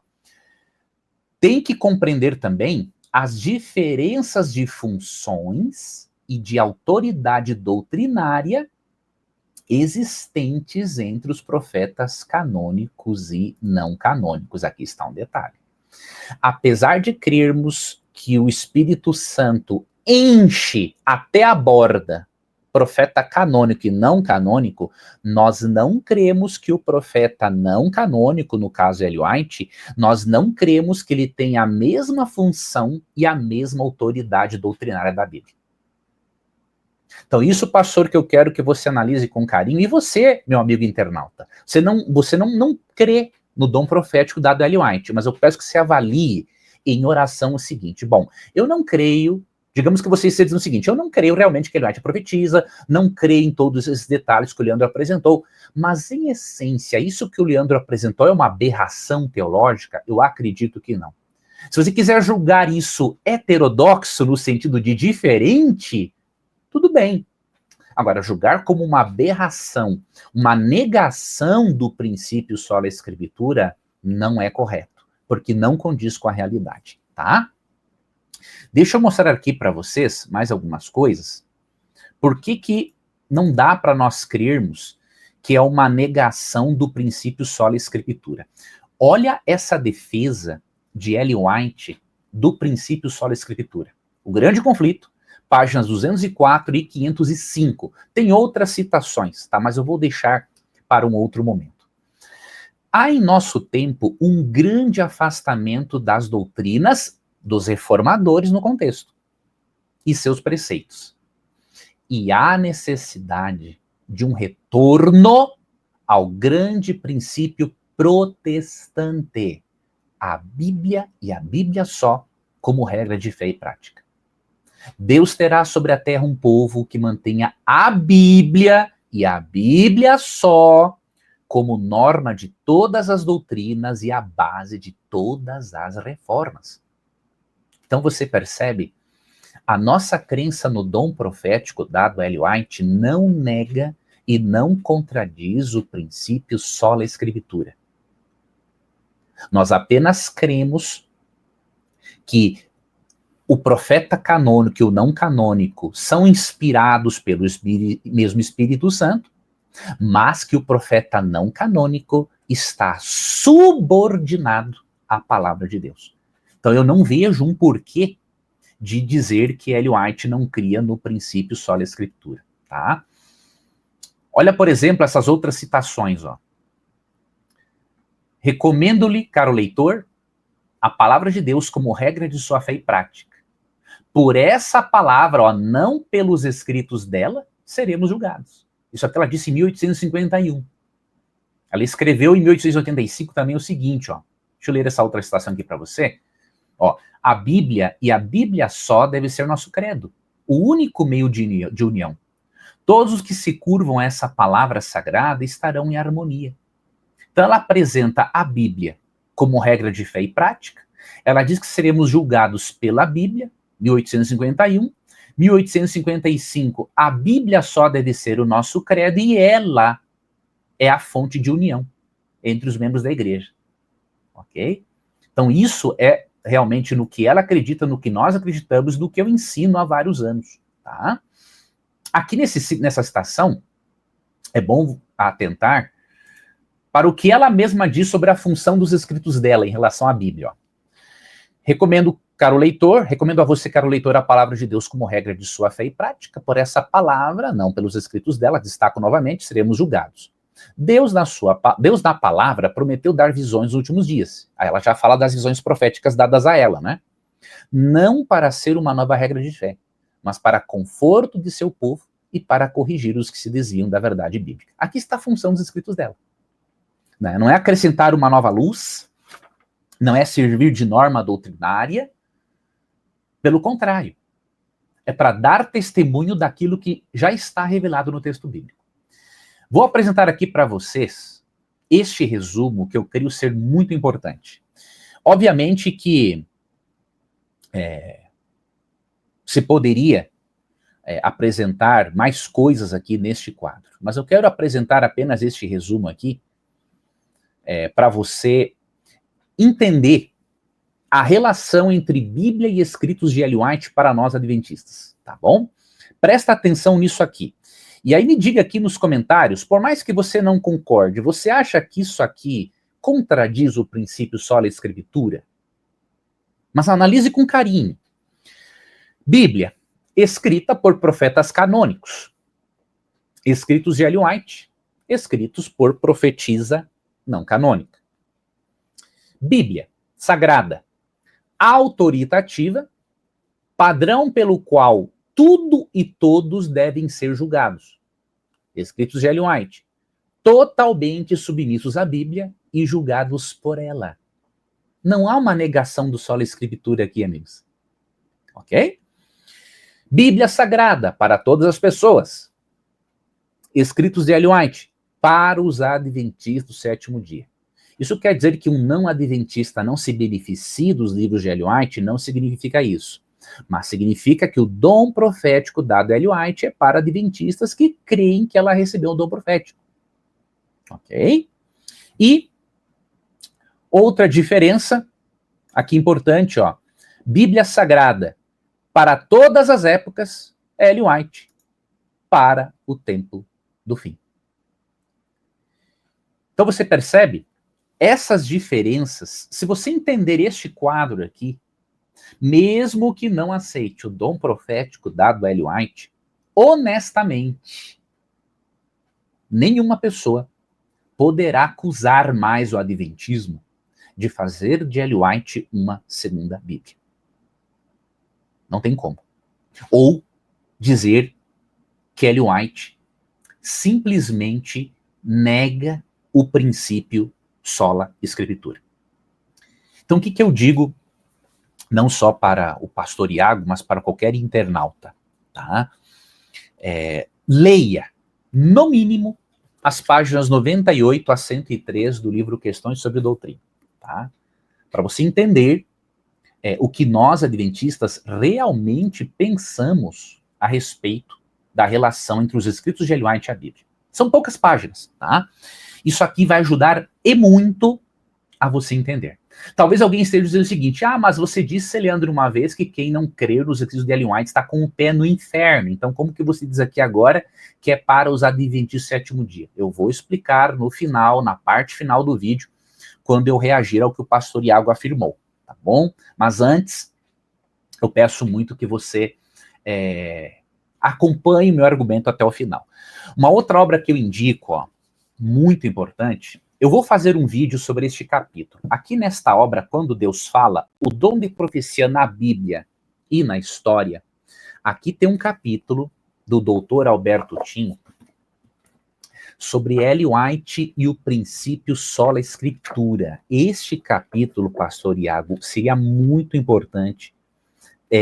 [SPEAKER 1] Tem que compreender também as diferenças de funções e de autoridade doutrinária existentes entre os profetas canônicos e não canônicos. Aqui está um detalhe. Apesar de crermos que o Espírito Santo enche até a borda profeta canônico e não canônico, nós não cremos que o profeta não canônico, no caso Ellen White, nós não cremos que ele tem a mesma função e a mesma autoridade doutrinária da Bíblia. Então, isso, pastor, que eu quero que você analise com carinho. E você, meu amigo internauta, você não crê no dom profético dado a Ellen White, mas eu peço que você avalie em oração o seguinte: bom, eu não creio, digamos que você esteja dizendo o seguinte, eu não creio realmente que Ellen White profetiza, não creio em todos esses detalhes que o Leandro apresentou, mas em essência, isso que o Leandro apresentou é uma aberração teológica? Eu acredito que não. Se você quiser julgar isso heterodoxo, no sentido de diferente, tudo bem. Agora, julgar como uma aberração, uma negação do princípio sola escritura, não é correto, porque não condiz com a realidade, tá? Deixa eu mostrar aqui para vocês mais algumas coisas. Por que não dá para nós crermos que é uma negação do princípio sola escritura? Olha essa defesa de Ellen White do princípio sola escritura. O grande conflito, páginas 204 e 505. Tem outras citações, tá? Mas eu vou deixar para um outro momento. Há em nosso tempo um grande afastamento das doutrinas dos reformadores no contexto e seus preceitos. E há necessidade de um retorno ao grande princípio protestante, a Bíblia e a Bíblia só como regra de fé e prática. Deus terá sobre a terra um povo que mantenha a Bíblia e a Bíblia só como norma de todas as doutrinas e a base de todas as reformas. Então você percebe, a nossa crença no dom profético dado a Ellen White não nega e não contradiz o princípio sola escritura. Nós apenas cremos que o profeta canônico e o não canônico são inspirados pelo mesmo Espírito Santo, mas que o profeta não canônico está subordinado à palavra de Deus. Então eu não vejo um porquê de dizer que Ellen White não cria no princípio sola escritura, tá? Olha, por exemplo, essas outras citações, ó. Recomendo-lhe, caro leitor, a palavra de Deus como regra de sua fé e prática. Por essa palavra, ó, não pelos escritos dela, seremos julgados. Isso é o que ela disse em 1851. Ela escreveu em 1885 também o seguinte, ó. Deixa eu ler essa outra citação aqui para você. Ó, a Bíblia e a Bíblia só deve ser nosso credo, o único meio de união. Todos os que se curvam a essa palavra sagrada estarão em harmonia. Então ela apresenta a Bíblia como regra de fé e prática. Ela diz que seremos julgados pela Bíblia, 1851, 1855, a Bíblia só deve ser o nosso credo e ela é a fonte de união entre os membros da igreja. Ok? Então isso é realmente no que ela acredita, no que nós acreditamos, no que eu ensino há vários anos. Tá? Aqui nessa citação, é bom atentar para o que ela mesma diz sobre a função dos escritos dela em relação à Bíblia. Ó. Recomendo a você, caro leitor, a palavra de Deus como regra de sua fé e prática. Por essa palavra, não pelos escritos dela, destaco novamente, seremos julgados. Deus na palavra prometeu dar visões nos últimos dias. Aí ela já fala das visões proféticas dadas a ela, né? Não para ser uma nova regra de fé, mas para conforto de seu povo e para corrigir os que se desviam da verdade bíblica. Aqui está a função dos escritos dela. Né? Não é acrescentar uma nova luz, não é servir de norma doutrinária, pelo contrário, é para dar testemunho daquilo que já está revelado no texto bíblico. Vou apresentar aqui para vocês este resumo que eu creio ser muito importante. Obviamente que se poderia apresentar mais coisas aqui neste quadro, mas eu quero apresentar apenas este resumo aqui para você entender a relação entre Bíblia e escritos de Ellen White para nós adventistas, tá bom? Presta atenção nisso aqui. E aí me diga aqui nos comentários, por mais que você não concorde, você acha que isso aqui contradiz o princípio sola escritura? Mas analise com carinho. Bíblia, escrita por profetas canônicos. Escritos de Ellen White, escritos por profetisa não canônica. Bíblia, sagrada, autoritativa, padrão pelo qual tudo e todos devem ser julgados. Escritos de Ellen White, totalmente submissos à Bíblia e julgados por ela. Não há uma negação do sola escritura aqui, amigos. Ok? Bíblia sagrada para todas as pessoas. Escritos de Ellen White para os adventistas do sétimo dia. Isso quer dizer que um não adventista não se beneficie dos livros de Ellen White? Não significa isso. Mas significa que o dom profético dado a Ellen White é para adventistas que creem que ela recebeu o dom profético. Ok? E outra diferença, aqui importante, ó. Bíblia Sagrada, para todas as épocas, Ellen White, para o tempo do fim. Então você percebe? Essas diferenças, se você entender este quadro aqui, mesmo que não aceite o dom profético dado a Ellen White, honestamente, nenhuma pessoa poderá acusar mais o adventismo de fazer de Ellen White uma segunda Bíblia. Não tem como. Ou dizer que Ellen White simplesmente nega o princípio sola escritura. Então o que eu digo, não só para o pastor Iago, mas para qualquer internauta, tá? Leia, no mínimo, as páginas 98 a 103 do livro Questões sobre Doutrina, tá? Para você entender o que nós, adventistas, realmente pensamos a respeito da relação entre os escritos de Ellen White e a Bíblia. São poucas páginas, tá? Isso aqui vai ajudar e muito a você entender. Talvez alguém esteja dizendo o seguinte: mas você disse, Leandro, uma vez que quem não crer nos escritos de Ellen White está com o pé no inferno. Então, como que você diz aqui agora que é para os adventistas do sétimo dia? Eu vou explicar no final, na parte final do vídeo, quando eu reagir ao que o pastor Iago afirmou, tá bom? Mas antes, eu peço muito que você acompanhe o meu argumento até o final. Uma outra obra que eu indico, ó, muito importante, eu vou fazer um vídeo sobre este capítulo. Aqui nesta obra, quando Deus fala o dom de profecia na Bíblia e na história, aqui tem um capítulo do Dr. Alberto Tinho sobre Ellen White e o princípio sola escritura. Este capítulo, pastor Iago, seria muito importante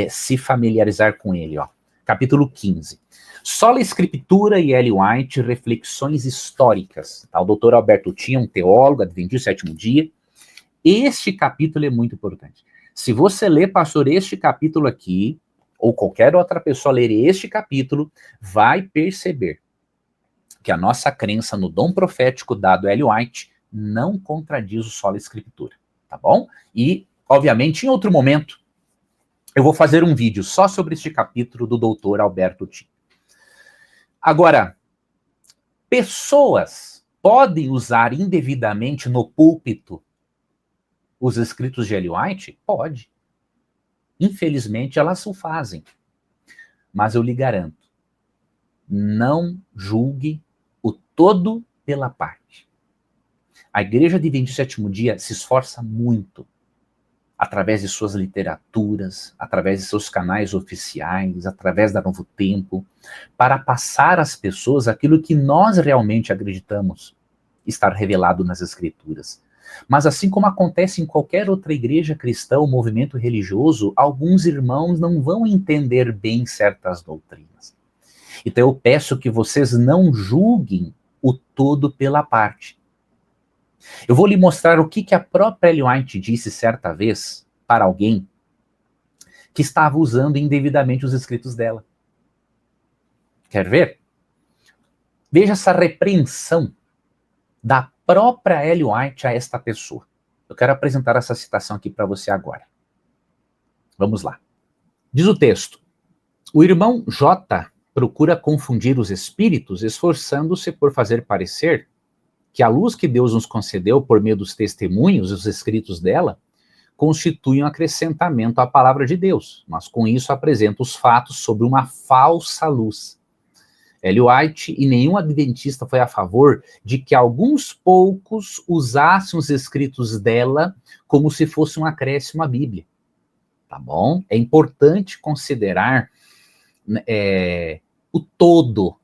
[SPEAKER 1] se familiarizar com ele, ó. Capítulo 15. Sola Escritura e Ellen White, reflexões históricas. Tá? O doutor Alberto Tinha, um teólogo, adventista do sétimo dia. Este capítulo é muito importante. Se você ler, pastor, este capítulo aqui, ou qualquer outra pessoa ler este capítulo, vai perceber que a nossa crença no dom profético dado a Ellen White não contradiz o Sola Escritura, tá bom? E, obviamente, em outro momento, eu vou fazer um vídeo só sobre este capítulo do doutor Alberto Tinha. Agora, pessoas podem usar indevidamente no púlpito os escritos de Ellen White? Pode. Infelizmente, elas o fazem. Mas eu lhe garanto, não julgue o todo pela parte. A Igreja Adventista do Sétimo Dia se esforça muito, através de suas literaturas, através de seus canais oficiais, através da Novo Tempo, para passar às pessoas aquilo que nós realmente acreditamos estar revelado nas Escrituras. Mas assim como acontece em qualquer outra igreja cristã ou movimento religioso, alguns irmãos não vão entender bem certas doutrinas. Então eu peço que vocês não julguem o todo pela parte. Eu vou lhe mostrar o que a própria Ellen White disse certa vez para alguém que estava usando indevidamente os escritos dela. Quer ver? Veja essa repreensão da própria Ellen White a esta pessoa. Eu quero apresentar essa citação aqui para você agora. Vamos lá. Diz o texto: o irmão J procura confundir os espíritos, esforçando-se por fazer parecer que a luz que Deus nos concedeu por meio dos testemunhos e os escritos dela constitui um acrescentamento à palavra de Deus, mas com isso apresenta os fatos sobre uma falsa luz. Ellen White e nenhum adventista foi a favor de que alguns poucos usassem os escritos dela como se fosse um acréscimo à Bíblia. Tá bom? É importante considerar o todo,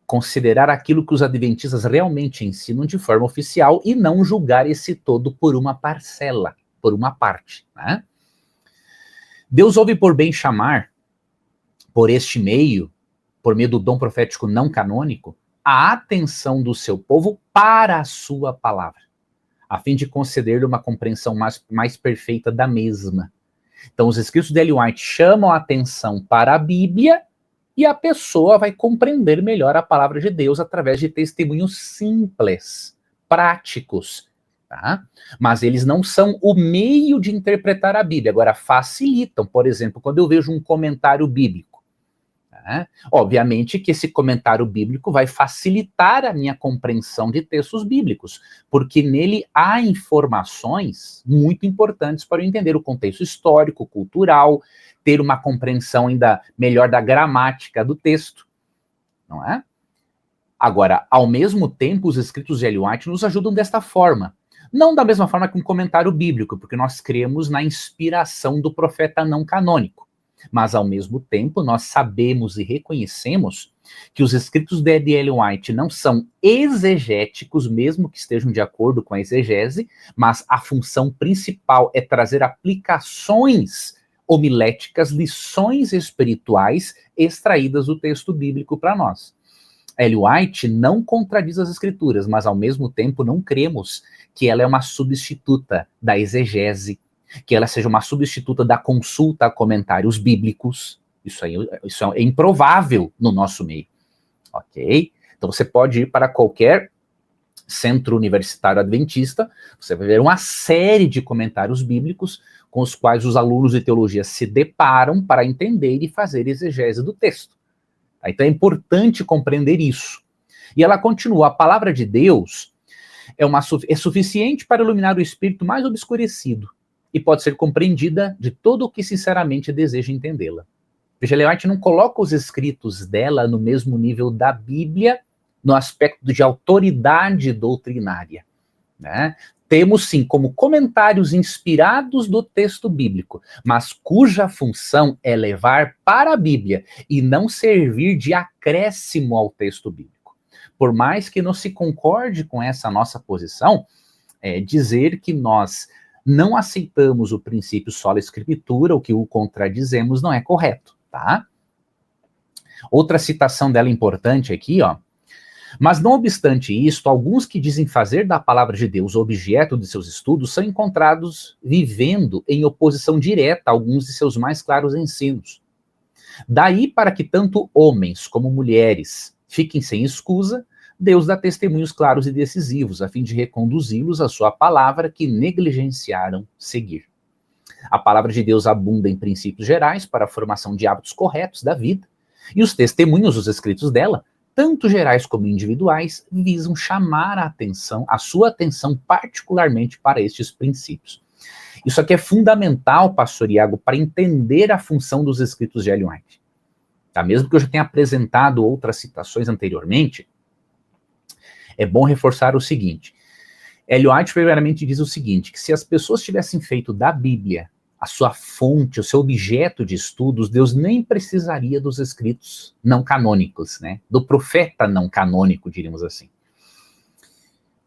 [SPEAKER 1] considerar aquilo que os adventistas realmente ensinam de forma oficial e não julgar esse todo por uma parcela, por uma parte, né? Deus ouve por bem chamar, por este meio, por meio do dom profético não canônico, a atenção do seu povo para a sua palavra, a fim de conceder-lhe uma compreensão mais perfeita da mesma. Então, os escritos de Ellen White chamam a atenção para a Bíblia e a pessoa vai compreender melhor a palavra de Deus através de testemunhos simples, práticos, tá? Mas eles não são o meio de interpretar a Bíblia. Agora, facilitam. Por exemplo, quando eu vejo um comentário bíblico, tá? Obviamente que esse comentário bíblico vai facilitar a minha compreensão de textos bíblicos, porque nele há informações muito importantes para eu entender o contexto histórico, cultural, ter uma compreensão ainda melhor da gramática do texto, não é? Agora, ao mesmo tempo, os escritos de Ellen White nos ajudam desta forma. Não da mesma forma que um comentário bíblico, porque nós cremos na inspiração do profeta não canônico. Mas, ao mesmo tempo, nós sabemos e reconhecemos que os escritos de Ellen White não são exegéticos, mesmo que estejam de acordo com a exegese, mas a função principal é trazer aplicações homiléticas, lições espirituais extraídas do texto bíblico para nós. Ellen White não contradiz as escrituras, mas ao mesmo tempo não cremos que ela é uma substituta da exegese, que ela seja uma substituta da consulta a comentários bíblicos. Isso é improvável no nosso meio, ok? Então você pode ir para qualquer centro universitário adventista, você vai ver uma série de comentários bíblicos com os quais os alunos de teologia se deparam para entender e fazer exegese do texto. Então é importante compreender isso. E ela continua: a palavra de Deus é suficiente para iluminar o espírito mais obscurecido e pode ser compreendida de todo o que sinceramente deseja entendê-la. Veja, Ellen White não coloca os escritos dela no mesmo nível da Bíblia, no aspecto de autoridade doutrinária, né? Temos, sim, como comentários inspirados do texto bíblico, mas cuja função é levar para a Bíblia e não servir de acréscimo ao texto bíblico. Por mais que não se concorde com essa nossa posição, dizer que nós não aceitamos o princípio sola escritura, o que o contradizemos, não é correto, tá? Outra citação dela importante aqui, ó. Mas não obstante isto, alguns que dizem fazer da palavra de Deus objeto de seus estudos são encontrados vivendo em oposição direta a alguns de seus mais claros ensinos. Daí para que tanto homens como mulheres fiquem sem escusa, Deus dá testemunhos claros e decisivos, a fim de reconduzi-los à sua palavra que negligenciaram seguir. A palavra de Deus abunda em princípios gerais para a formação de hábitos corretos da vida, e os testemunhos, os escritos dela, tanto gerais como individuais, visam chamar a sua atenção particularmente para estes princípios. Isso aqui é fundamental, pastor Iago, para entender a função dos escritos de Ellen White. Tá? Mesmo que eu já tenha apresentado outras citações anteriormente, é bom reforçar o seguinte. Ellen White primeiramente diz o seguinte, que se as pessoas tivessem feito da Bíblia a sua fonte, o seu objeto de estudos, Deus nem precisaria dos escritos não canônicos, né? Do profeta não canônico, diríamos assim.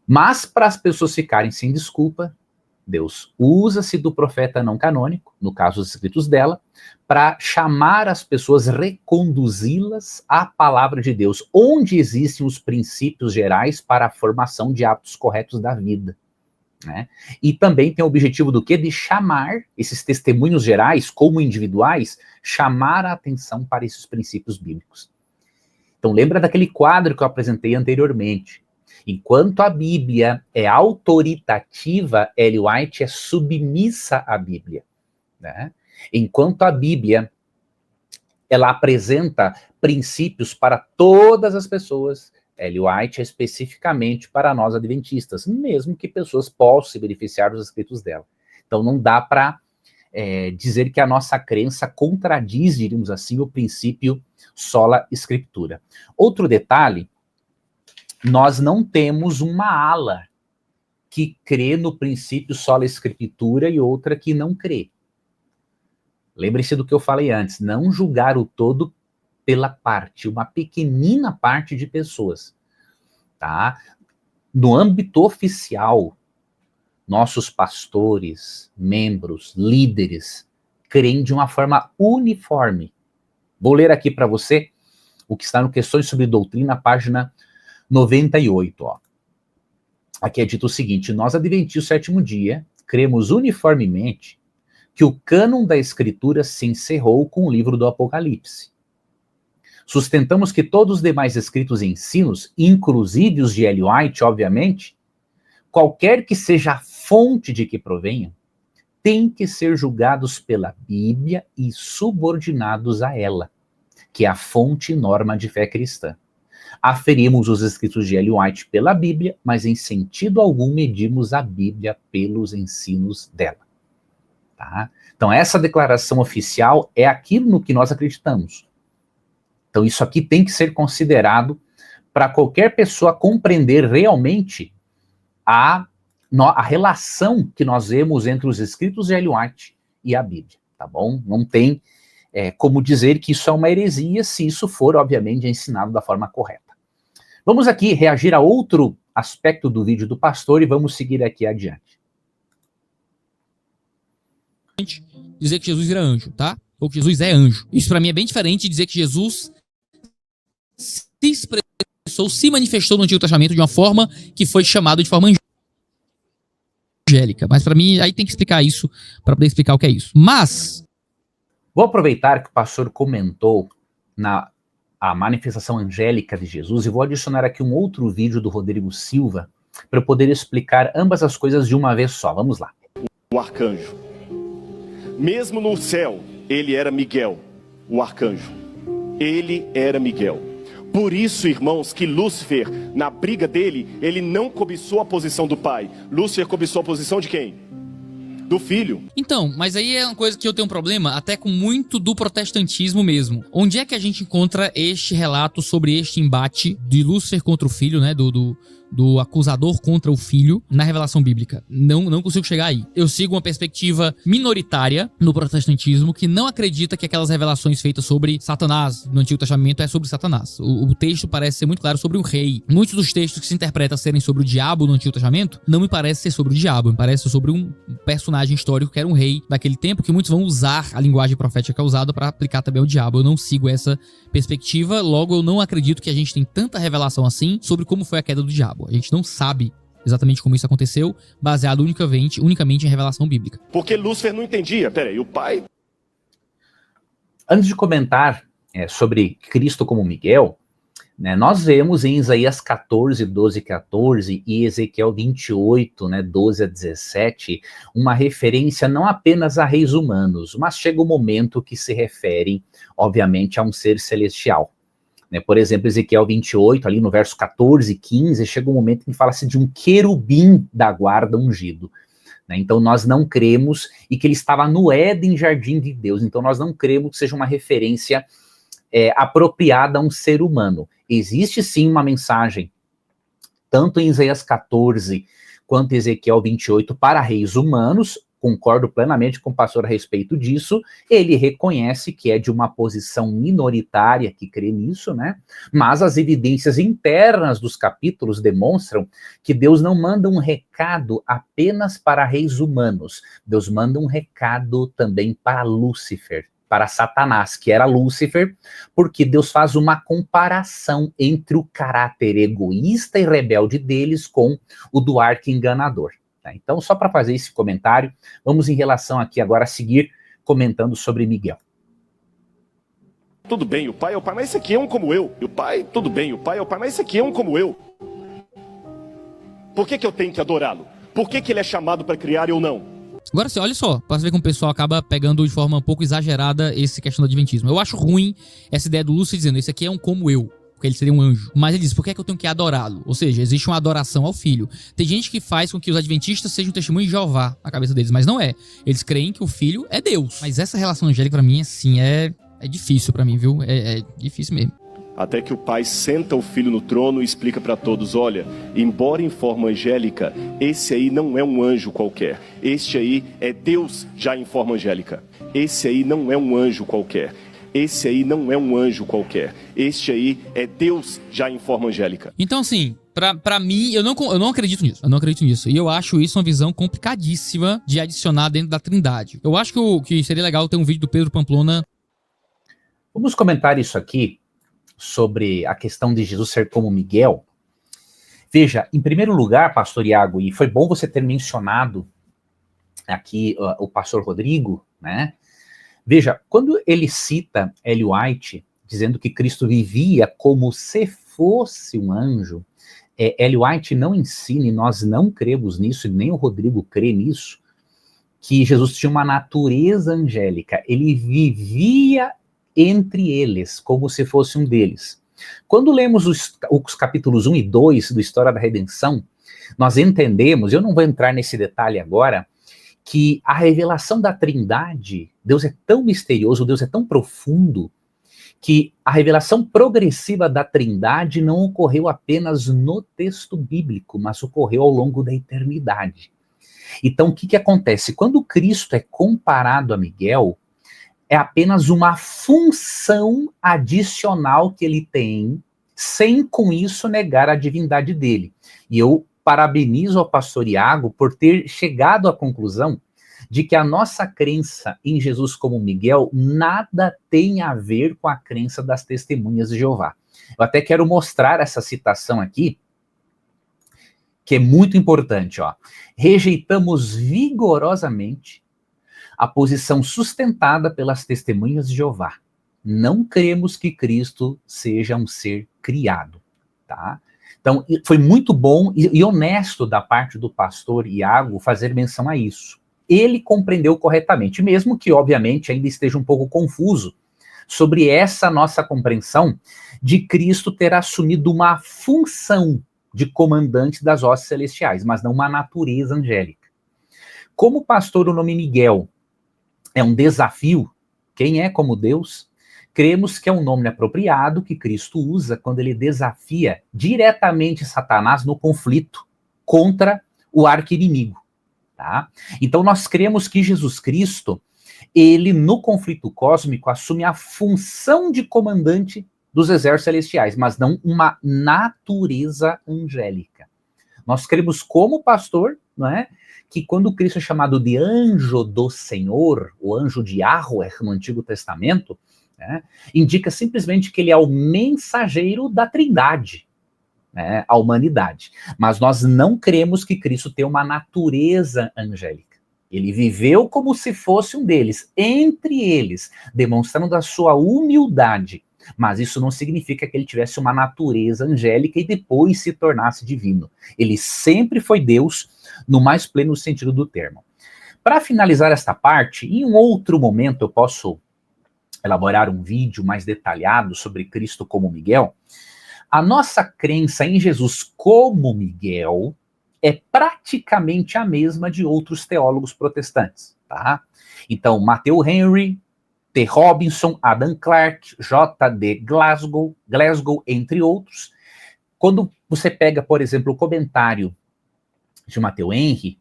[SPEAKER 1] Mas para as pessoas ficarem sem desculpa, Deus usa-se do profeta não canônico, no caso os escritos dela, para chamar as pessoas, reconduzi-las à palavra de Deus, onde existem os princípios gerais para a formação de hábitos corretos da vida. Né? E também tem o objetivo do quê? De chamar esses testemunhos gerais, como individuais, chamar a atenção para esses princípios bíblicos. Então lembra daquele quadro que eu apresentei anteriormente. Enquanto a Bíblia é autoritativa, Ellen White é submissa à Bíblia. Né? Enquanto a Bíblia ela apresenta princípios para todas as pessoas, Ellen White é especificamente para nós adventistas, mesmo que pessoas possam se beneficiar dos escritos dela. Então não dá para dizer que a nossa crença contradiz, diríamos assim, o princípio sola scriptura. Outro detalhe, nós não temos uma ala que crê no princípio sola scriptura e outra que não crê. Lembre-se do que eu falei antes, não julgar o todo pela parte, uma pequenina parte de pessoas, tá? No âmbito oficial, nossos pastores, membros, líderes, creem de uma forma uniforme. Vou ler aqui para você o que está no Questões sobre Doutrina, página 98, ó. Aqui é dito o seguinte, nós adventistas do sétimo dia, cremos uniformemente que o cânon da Escritura se encerrou com o livro do Apocalipse. Sustentamos que todos os demais escritos e ensinos, inclusive os de Ellen White, obviamente, qualquer que seja a fonte de que provenham, têm que ser julgados pela Bíblia e subordinados a ela, que é a fonte e norma de fé cristã. Aferimos os escritos de Ellen White pela Bíblia, mas em sentido algum medimos a Bíblia pelos ensinos dela. Tá? Então essa declaração oficial é aquilo no que nós acreditamos. Então isso aqui tem que ser considerado para qualquer pessoa compreender realmente a relação que nós vemos entre os escritos de Ellen White e a Bíblia, tá bom? Não tem como dizer que isso é uma heresia se isso for, obviamente, ensinado da forma correta. Vamos aqui reagir a outro aspecto do vídeo do pastor e vamos seguir aqui adiante.
[SPEAKER 3] Dizer que Jesus era anjo, tá? Ou que Jesus é anjo. Isso pra mim é bem diferente de dizer que Jesus se expressou, se manifestou no Antigo Testamento de uma forma que foi chamado de forma angélica. Mas pra mim, aí tem que explicar isso para poder explicar o que é isso. Mas
[SPEAKER 1] vou aproveitar que o pastor comentou a manifestação angélica de Jesus e vou adicionar aqui um outro vídeo do Rodrigo Silva para eu poder explicar ambas as coisas de uma vez só. Vamos lá.
[SPEAKER 6] O arcanjo. Mesmo no céu, ele era Miguel, o arcanjo. Ele era Miguel. Por isso, irmãos, que Lúcifer, na briga dele, ele não cobiçou a posição do pai. Lúcifer cobiçou a posição de quem? Do filho.
[SPEAKER 3] Então, mas aí é uma coisa que eu tenho um problema até com muito do protestantismo mesmo. Onde é que a gente encontra este relato sobre este embate de Lúcifer contra o filho, né? Do acusador contra o filho na revelação bíblica. Não consigo chegar aí. Eu sigo uma perspectiva minoritária no protestantismo que não acredita que aquelas revelações feitas sobre Satanás no Antigo Testamento é sobre Satanás. O texto parece ser muito claro sobre o rei. Muitos dos textos que se interpretam serem sobre o diabo no Antigo Testamento não me parece ser sobre o diabo, me parece ser sobre um personagem histórico que era um rei daquele tempo, que muitos vão usar a linguagem profética usada para aplicar também ao diabo. Eu não sigo essa perspectiva, logo eu não acredito que a gente tem tanta revelação assim sobre como foi a queda do diabo. A gente não sabe exatamente como isso aconteceu, baseado unicamente em revelação bíblica.
[SPEAKER 6] Porque Lúcifer não entendia. Peraí, o pai...
[SPEAKER 1] Antes de comentar sobre Cristo como Miguel, né, nós vemos em Isaías 14, 12 e 14 e Ezequiel 28, né, 12 a 17, uma referência não apenas a reis humanos, mas chega o momento que se referem, obviamente, a um ser celestial. Né, por exemplo, Ezequiel 28, ali no verso 14 e 15, chega um momento em que fala-se de um querubim da guarda ungido. Né, então nós não cremos, e que ele estava no Éden, jardim de Deus, então nós não cremos que seja uma referência apropriada a um ser humano. Existe sim uma mensagem tanto em Isaías 14 quanto em Ezequiel 28, para reis humanos. Concordo plenamente com o pastor a respeito disso. Ele reconhece que é de uma posição minoritária que crê nisso, né? Mas as evidências internas dos capítulos demonstram que Deus não manda um recado apenas para reis humanos. Deus manda um recado também para Lúcifer, para Satanás, que era Lúcifer, porque Deus faz uma comparação entre o caráter egoísta e rebelde deles com o do arqui-enganador. Então, só para fazer esse comentário, vamos em relação aqui agora a seguir comentando sobre Miguel.
[SPEAKER 6] Tudo bem, o pai é o pai, mas esse aqui é um como eu. E o pai, tudo bem, o pai é o pai, mas esse aqui é um como eu. Por que eu tenho que adorá-lo? Por que ele é chamado para criar e eu não?
[SPEAKER 3] Agora sim, olha só, para ver como o pessoal acaba pegando de forma um pouco exagerada esse questão do adventismo. Eu acho ruim essa ideia do Lúcio dizendo, esse aqui é um como eu. Porque ele seria um anjo. Mas ele diz, por que é que eu tenho que adorá-lo? Ou seja, existe uma adoração ao filho. Tem gente que faz com que os adventistas sejam um testemunho de Jeová na cabeça deles, mas não é. Eles creem que o filho é Deus. Mas essa relação angélica pra mim, assim, é difícil pra mim, viu? É difícil mesmo.
[SPEAKER 6] Até que o pai senta o filho no trono e explica para todos, olha, embora em forma angélica, esse aí não é um anjo qualquer. Este aí é Deus já em forma angélica. Esse aí não é um anjo qualquer. Esse aí não é um anjo qualquer. Este aí é Deus já em forma angélica.
[SPEAKER 3] Então, assim, pra mim, eu não acredito nisso. Eu não acredito nisso. E eu acho isso uma visão complicadíssima de adicionar dentro da Trindade. Eu acho que seria legal ter um vídeo do Pedro Pamplona.
[SPEAKER 1] Vamos comentar isso aqui, sobre a questão de Jesus ser como Miguel. Veja, em primeiro lugar, pastor Iago, e foi bom você ter mencionado aqui o pastor Rodrigo, né? Veja, quando ele cita Ellen White, dizendo que Cristo vivia como se fosse um anjo, Ellen White não ensina, e nós não cremos nisso, e nem o Rodrigo crê nisso, que Jesus tinha uma natureza angélica. Ele vivia entre eles, como se fosse um deles. Quando lemos os capítulos 1 e 2 do História da Redenção, nós entendemos, eu não vou entrar nesse detalhe agora, que a revelação da Trindade, Deus é tão misterioso, Deus é tão profundo, que a revelação progressiva da Trindade não ocorreu apenas no texto bíblico, mas ocorreu ao longo da eternidade. Então, o que acontece? Quando Cristo é comparado a Miguel, é apenas uma função adicional que ele tem, sem com isso negar a divindade dele. E eu parabenizo ao pastor Iago por ter chegado à conclusão de que a nossa crença em Jesus como Miguel nada tem a ver com a crença das testemunhas de Jeová. Eu até quero mostrar essa citação aqui, que é muito importante, ó. Rejeitamos vigorosamente a posição sustentada pelas testemunhas de Jeová. Não cremos que Cristo seja um ser criado, tá? Então, foi muito bom e honesto da parte do pastor Iago fazer menção a isso. Ele compreendeu corretamente, mesmo que, obviamente, ainda esteja um pouco confuso sobre essa nossa compreensão de Cristo ter assumido uma função de comandante das hostes celestiais, mas não uma natureza angélica. Como pastor, o nome Miguel é um desafio, quem é como Deus, cremos que é um nome apropriado que Cristo usa quando ele desafia diretamente Satanás no conflito contra o arqui-inimigo, tá? Então nós cremos que Jesus Cristo, ele no conflito cósmico assume a função de comandante dos exércitos celestiais, mas não uma natureza angélica. Nós cremos como pastor, não é? Que quando Cristo é chamado de anjo do Senhor, o anjo de Yahweh no Antigo Testamento, né, indica simplesmente que ele é o mensageiro da Trindade, né, a humanidade. Mas nós não cremos que Cristo tem uma natureza angélica. Ele viveu como se fosse um deles, entre eles, demonstrando a sua humildade. Mas isso não significa que ele tivesse uma natureza angélica e depois se tornasse divino. Ele sempre foi Deus, no mais pleno sentido do termo. Para finalizar esta parte, em um outro momento eu posso elaborar um vídeo mais detalhado sobre Cristo como Miguel. A nossa crença em Jesus como Miguel é praticamente a mesma de outros teólogos protestantes, tá? Então, Matthew Henry, T. Robinson, Adam Clarke, J.D. Glasgow, entre outros, Quando você pega, por exemplo, o comentário de Matteo Henry,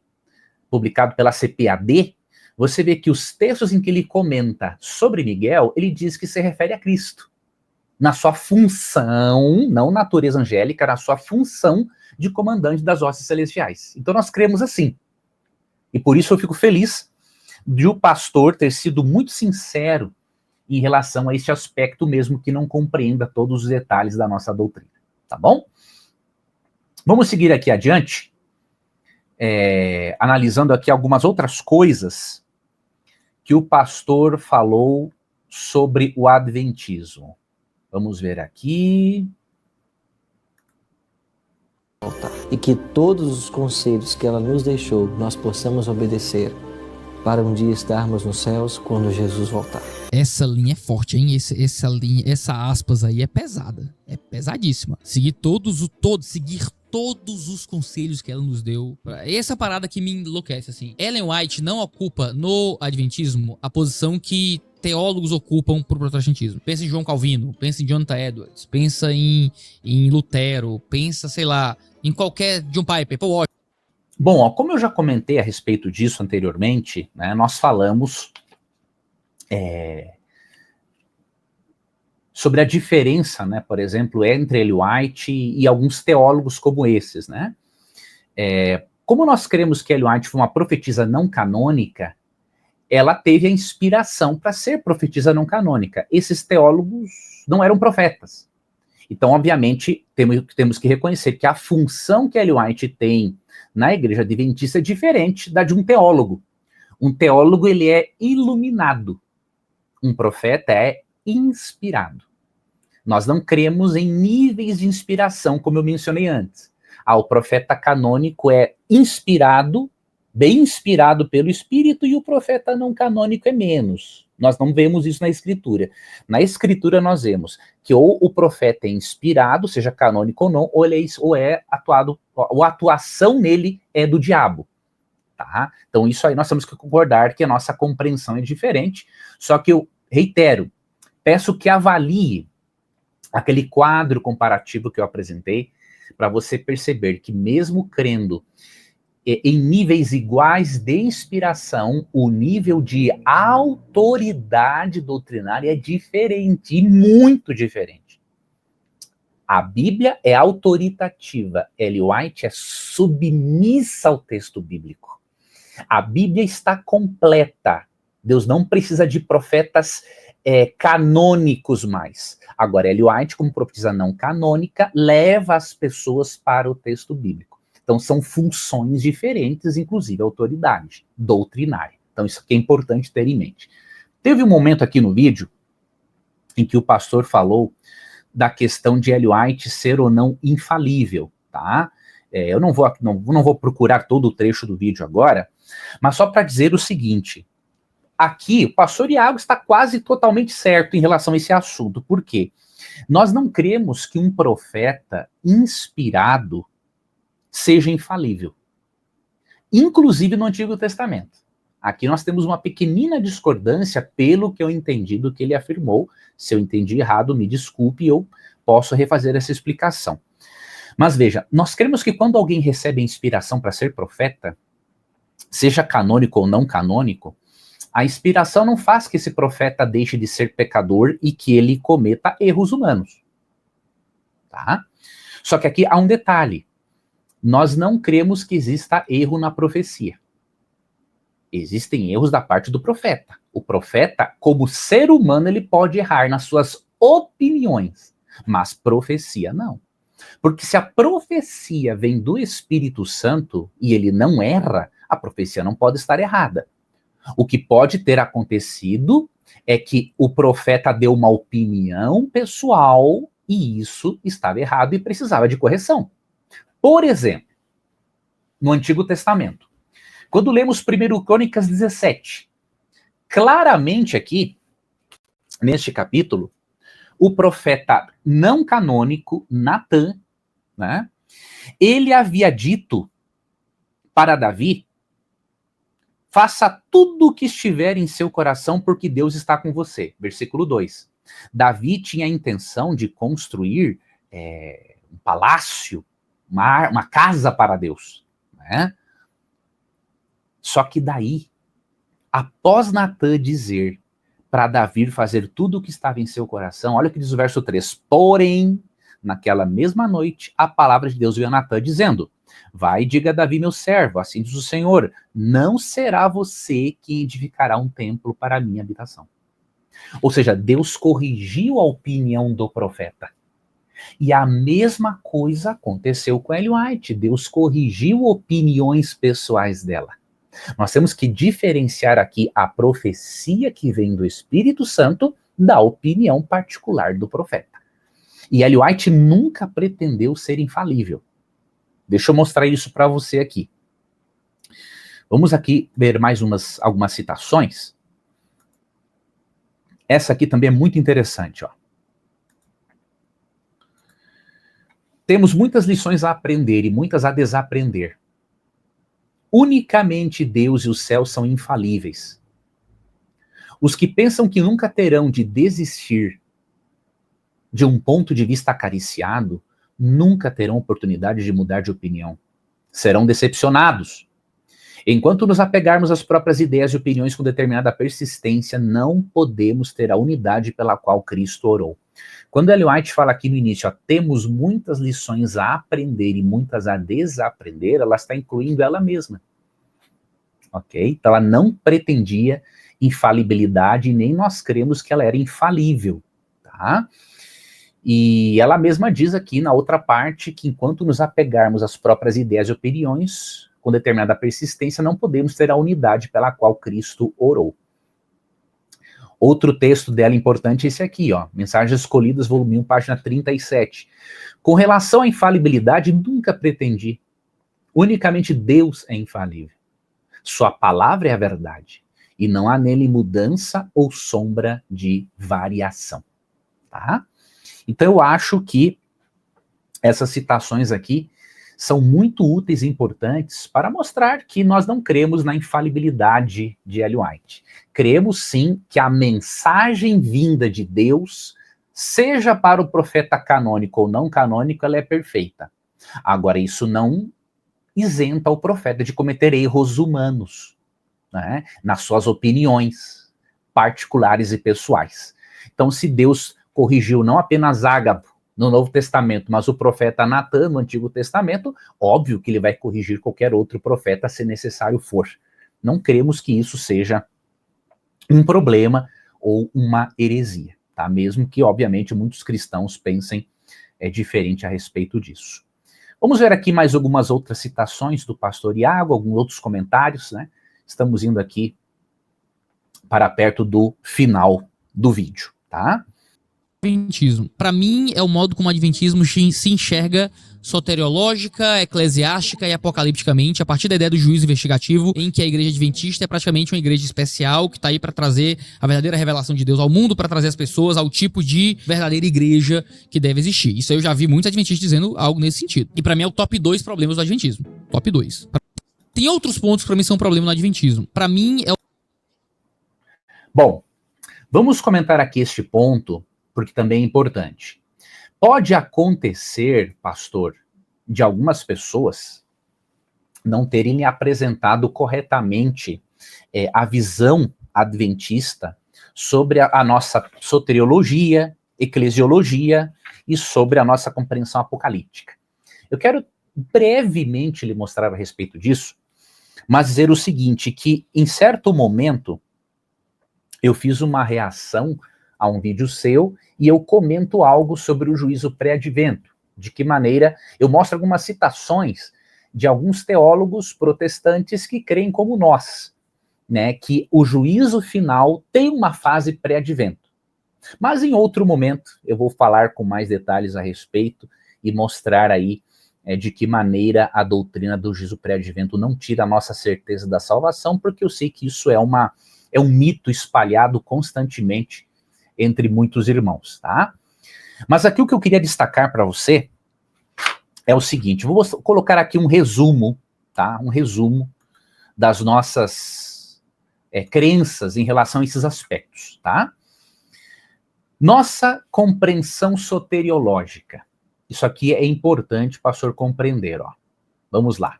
[SPEAKER 1] publicado pela CPAD, você vê que os textos em que ele comenta sobre Miguel, ele diz que se refere a Cristo, na sua função, não natureza angélica, na sua função de comandante das hostes celestiais. Então nós cremos assim. E por isso eu fico feliz de o pastor ter sido muito sincero em relação a esse aspecto, mesmo que não compreenda todos os detalhes da nossa doutrina. Tá bom? Vamos seguir aqui adiante, analisando aqui algumas outras coisas que o pastor falou sobre o adventismo. Vamos ver aqui.
[SPEAKER 7] E que todos os conselhos que ela nos deixou, nós possamos obedecer, para um dia estarmos nos céus quando Jesus voltar.
[SPEAKER 3] Essa linha é forte, hein? Essa aspas aí é pesada. É pesadíssima. Seguir todos os conselhos que ela nos deu. Essa parada que me enlouquece, assim. Ellen White não ocupa no Adventismo a posição que teólogos ocupam pro protestantismo. Pensa em João Calvino, pensa em Jonathan Edwards, pensa em Lutero, pensa, sei lá, em qualquer John Piper, Paul Washer.
[SPEAKER 1] Bom, ó, como eu já comentei a respeito disso anteriormente, né, nós falamos sobre a diferença, né, por exemplo, entre Ellen White e alguns teólogos como esses, né? Como nós cremos que Ellen White foi uma profetisa não canônica, ela teve a inspiração para ser profetisa não canônica. Esses teólogos não eram profetas. Então, obviamente, temos que reconhecer que a função que Ellen White tem na Igreja Adventista é diferente da de um teólogo. Um teólogo, ele é iluminado. Um profeta é inspirado. Nós não cremos em níveis de inspiração, como eu mencionei antes. O profeta canônico é inspirado, bem inspirado pelo Espírito, e o profeta não canônico é menos. Nós não vemos isso na Escritura. Na Escritura nós vemos que ou o profeta é inspirado, seja canônico ou não, ou a atuação nele é do diabo. Tá? Então isso aí nós temos que concordar que a nossa compreensão é diferente, só que eu reitero, peço que avalie aquele quadro comparativo que eu apresentei, para você perceber que mesmo crendo em níveis iguais de inspiração, o nível de autoridade doutrinária é diferente, e muito diferente. A Bíblia é autoritativa, Ellen White é submissa ao texto bíblico. A Bíblia está completa. Deus não precisa de profetas canônicos mais. Agora, Ellen White, como profetisa não canônica, leva as pessoas para o texto bíblico. Então, são funções diferentes, inclusive autoridade doutrinária. Então, isso aqui é importante ter em mente. Teve um momento aqui no vídeo em que o pastor falou da questão de Ellen White ser ou não infalível, tá? Eu não vou procurar todo o trecho do vídeo agora, mas só para dizer o seguinte: aqui o pastor Iago está quase totalmente certo em relação a esse assunto. Por quê? Nós não cremos que um profeta inspirado seja infalível. Inclusive no Antigo Testamento. Aqui nós temos uma pequenina discordância pelo que eu entendi do que ele afirmou. Se eu entendi errado, me desculpe, eu posso refazer essa explicação. Mas veja, nós cremos que quando alguém recebe a inspiração para ser profeta, seja canônico ou não canônico, a inspiração não faz que esse profeta deixe de ser pecador e que ele cometa erros humanos. Tá? Só que aqui há um detalhe. Nós não cremos que exista erro na profecia. Existem erros da parte do profeta. O profeta, como ser humano, ele pode errar nas suas opiniões, mas profecia não. Porque se a profecia vem do Espírito Santo e ele não erra, a profecia não pode estar errada. O que pode ter acontecido é que o profeta deu uma opinião pessoal e isso estava errado e precisava de correção. Por exemplo, no Antigo Testamento, quando lemos 1 Crônicas 17, claramente aqui, neste capítulo, o profeta não canônico, Natã, né, ele havia dito para Davi: faça tudo o que estiver em seu coração, porque Deus está com você. Versículo 2. Davi tinha a intenção de construir um palácio, uma casa para Deus, né? Só que daí, após Natã dizer para Davi fazer tudo o que estava em seu coração, olha o que diz o verso 3, porém, naquela mesma noite, a palavra de Deus veio a Natã dizendo, vai e diga a Davi, meu servo, assim diz o Senhor, não será você que edificará um templo para a minha habitação. Ou seja, Deus corrigiu a opinião do profeta. E a mesma coisa aconteceu com Ellen White. Deus corrigiu opiniões pessoais dela. Nós temos que diferenciar aqui a profecia que vem do Espírito Santo da opinião particular do profeta. E Ellen White nunca pretendeu ser infalível. Deixa eu mostrar isso para você aqui. Vamos aqui ver mais algumas citações. Essa aqui também é muito interessante, ó. Temos muitas lições a aprender e muitas a desaprender. Unicamente Deus e o céu são infalíveis. Os que pensam que nunca terão de desistir de um ponto de vista acariciado, nunca terão oportunidade de mudar de opinião. Serão decepcionados. Enquanto nos apegarmos às próprias ideias e opiniões com determinada persistência, não podemos ter a unidade pela qual Cristo orou. Quando Ellen White fala aqui no início, ó, temos muitas lições a aprender e muitas a desaprender, ela está incluindo ela mesma. Ok? Então ela não pretendia infalibilidade e nem nós cremos que ela era infalível. Tá? E ela mesma diz aqui na outra parte que enquanto nos apegarmos às próprias ideias e opiniões, com determinada persistência, não podemos ter a unidade pela qual Cristo orou. Outro texto dela importante é esse aqui, ó, Mensagens Escolhidas, volume 1, página 37. Com relação à infalibilidade, nunca pretendi. Unicamente Deus é infalível. Sua palavra é a verdade. E não há nele mudança ou sombra de variação. Tá? Então eu acho que essas citações aqui são muito úteis e importantes para mostrar que nós não cremos na infalibilidade de Ellen White. Cremos sim que a mensagem vinda de Deus, seja para o profeta canônico ou não canônico, ela é perfeita. Agora, isso não isenta o profeta de cometer erros humanos, né, nas suas opiniões particulares e pessoais. Então, se Deus corrigiu não apenas Ágabo no Novo Testamento, mas o profeta Natã no Antigo Testamento, óbvio que ele vai corrigir qualquer outro profeta se necessário for. Não cremos que isso seja um problema ou uma heresia, tá? Mesmo que, obviamente, muitos cristãos pensem diferente a respeito disso. Vamos ver aqui mais algumas outras citações do pastor Iago, alguns outros comentários, né? Estamos indo aqui para perto do final do vídeo, tá?
[SPEAKER 3] Adventismo. Para mim, é o modo como o adventismo se enxerga soteriológica, eclesiástica e apocalipticamente, a partir da ideia do juízo investigativo, em que a igreja adventista é praticamente uma igreja especial que está aí para trazer a verdadeira revelação de Deus ao mundo, para trazer as pessoas ao tipo de verdadeira igreja que deve existir. Isso aí eu já vi muitos adventistas dizendo algo nesse sentido. E para mim é o top 2 problemas do adventismo. Top 2. Tem outros pontos que para mim são um problema no adventismo. Para mim é o...
[SPEAKER 1] Bom, vamos comentar aqui este ponto, porque também é importante. Pode acontecer, pastor, de algumas pessoas não terem me apresentado corretamente a visão adventista sobre a nossa soteriologia, eclesiologia e sobre a nossa compreensão apocalíptica. Eu quero brevemente lhe mostrar a respeito disso, mas dizer o seguinte, que em certo momento eu fiz uma reação a um vídeo seu e eu comento algo sobre o juízo pré-advento. De que maneira eu mostro algumas citações de alguns teólogos protestantes que creem como nós, né, que o juízo final tem uma fase pré-advento. Mas em outro momento eu vou falar com mais detalhes a respeito e mostrar aí de que maneira a doutrina do juízo pré-advento não tira a nossa certeza da salvação, porque eu sei que isso é um mito espalhado constantemente entre muitos irmãos, tá? Mas aqui o que eu queria destacar para você é o seguinte, vou colocar aqui um resumo, tá? Um resumo das nossas crenças em relação a esses aspectos, tá? Nossa compreensão soteriológica Isso aqui é importante, pastor, compreender, ó. Vamos lá.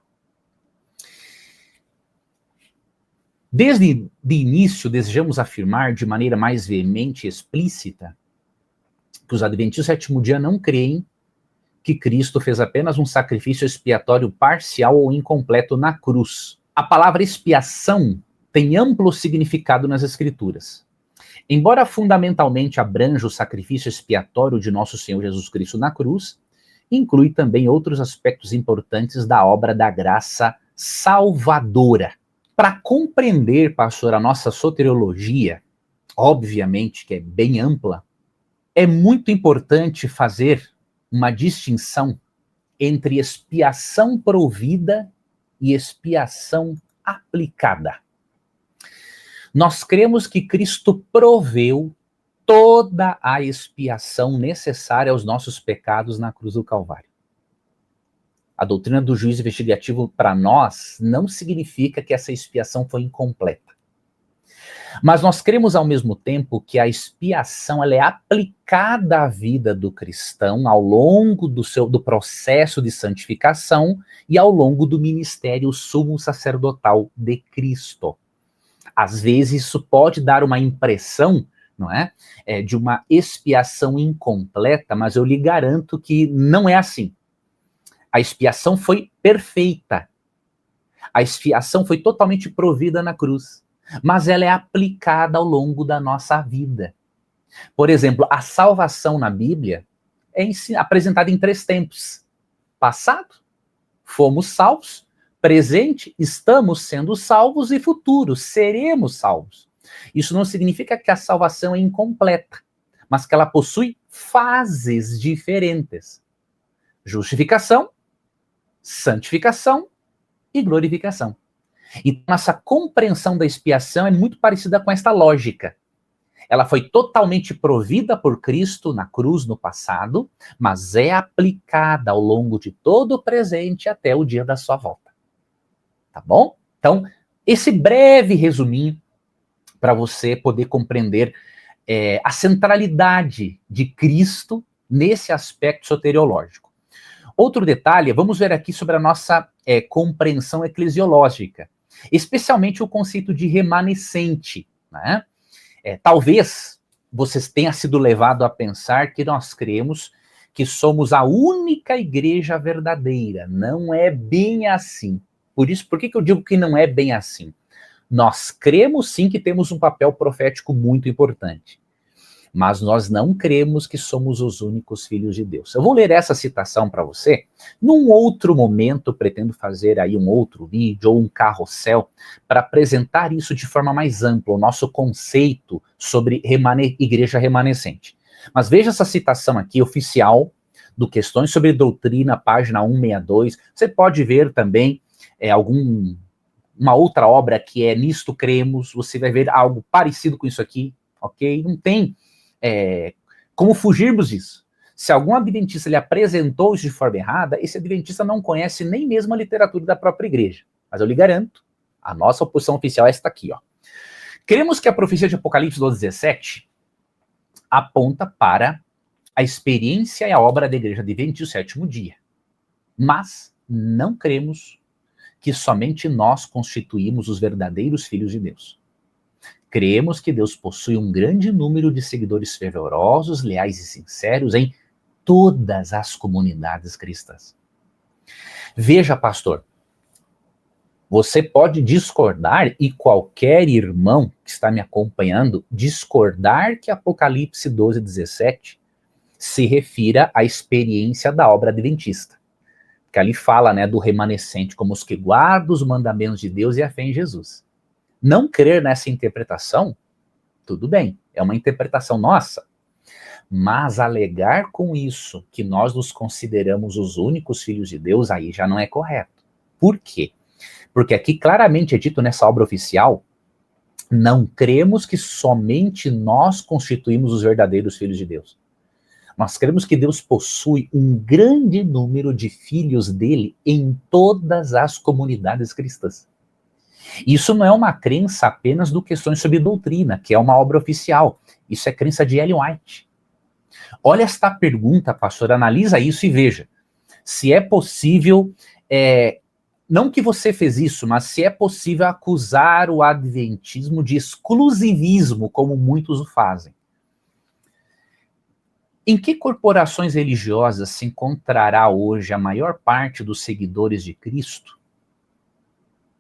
[SPEAKER 1] Desde o início, desejamos afirmar de maneira mais veemente e explícita que os adventistas do sétimo dia não creem que Cristo fez apenas um sacrifício expiatório parcial ou incompleto na cruz. A palavra expiação tem amplo significado nas Escrituras. Embora fundamentalmente abranja o sacrifício expiatório de nosso Senhor Jesus Cristo na cruz, inclui também outros aspectos importantes da obra da graça salvadora. Para compreender, pastor, a nossa soteriologia, obviamente que é bem ampla, é muito importante fazer uma distinção entre expiação provida e expiação aplicada. Nós cremos que Cristo proveu toda a expiação necessária aos nossos pecados na cruz do Calvário. A doutrina do juízo investigativo para nós não significa que essa expiação foi incompleta. Mas nós cremos ao mesmo tempo que a expiação ela é aplicada à vida do cristão ao longo do processo de santificação e ao longo do ministério sumo sacerdotal de Cristo. Às vezes isso pode dar uma impressão, não é? De uma expiação incompleta, mas eu lhe garanto que não é assim. A expiação foi perfeita. A expiação foi totalmente provida na cruz. Mas ela é aplicada ao longo da nossa vida. Por exemplo, a salvação na Bíblia é apresentada em 3 tempos. Passado, fomos salvos. Presente, estamos sendo salvos. E futuro, seremos salvos. Isso não significa que a salvação é incompleta, mas que ela possui fases diferentes. Justificação, santificação e glorificação. E nossa compreensão da expiação é muito parecida com esta lógica. Ela foi totalmente provida por Cristo na cruz no passado, mas é aplicada ao longo de todo o presente até o dia da sua volta. Tá bom? Então, esse breve resuminho para você poder compreender a centralidade de Cristo nesse aspecto soteriológico. Outro detalhe, vamos ver aqui sobre a nossa compreensão eclesiológica, especialmente o conceito de remanescente, né? Talvez vocês tenham sido levados a pensar que nós cremos que somos a única igreja verdadeira. Não é bem assim. Por que eu digo que não é bem assim? Nós cremos sim que temos um papel profético muito importante, mas nós não cremos que somos os únicos filhos de Deus. Eu vou ler essa citação para você. Num outro momento, pretendo fazer aí um outro vídeo ou um carrossel para apresentar isso de forma mais ampla, o nosso conceito sobre igreja remanescente. Mas veja essa citação aqui, oficial, do Questões sobre Doutrina, página 162. Você pode ver também uma outra obra que é Nisto Cremos, você vai ver algo parecido com isso aqui, ok? Não tem como fugirmos disso. Se algum adventista lhe apresentou isso de forma errada, esse adventista não conhece nem mesmo a literatura da própria igreja. Mas eu lhe garanto, a nossa posição oficial é esta aqui, ó. Cremos que a profecia de Apocalipse 12:17 aponta para a experiência e a obra da igreja adventista do sétimo dia. Mas não cremos que somente nós constituímos os verdadeiros filhos de Deus. Cremos que Deus possui um grande número de seguidores fervorosos, leais e sinceros em todas as comunidades cristãs. Veja, pastor, você pode discordar, e qualquer irmão que está me acompanhando, discordar que Apocalipse 12:17 se refira à experiência da obra adventista. Porque ali fala, né, do remanescente como os que guardam os mandamentos de Deus e a fé em Jesus. Não crer nessa interpretação, tudo bem, é uma interpretação nossa. Mas alegar com isso que nós nos consideramos os únicos filhos de Deus, aí já não é correto. Por quê? Porque aqui claramente é dito nessa obra oficial, não cremos que somente nós constituímos os verdadeiros filhos de Deus. Nós cremos que Deus possui um grande número de filhos dele em todas as comunidades cristãs. Isso não é uma crença apenas do Questões sobre Doutrina, que é uma obra oficial. Isso é crença de Ellen White. Olha esta pergunta, pastor, analisa isso e veja se é possível, não que você fez isso, mas se é possível acusar o adventismo de exclusivismo, como muitos o fazem. Em que corporações religiosas se encontrará hoje a maior parte dos seguidores de Cristo?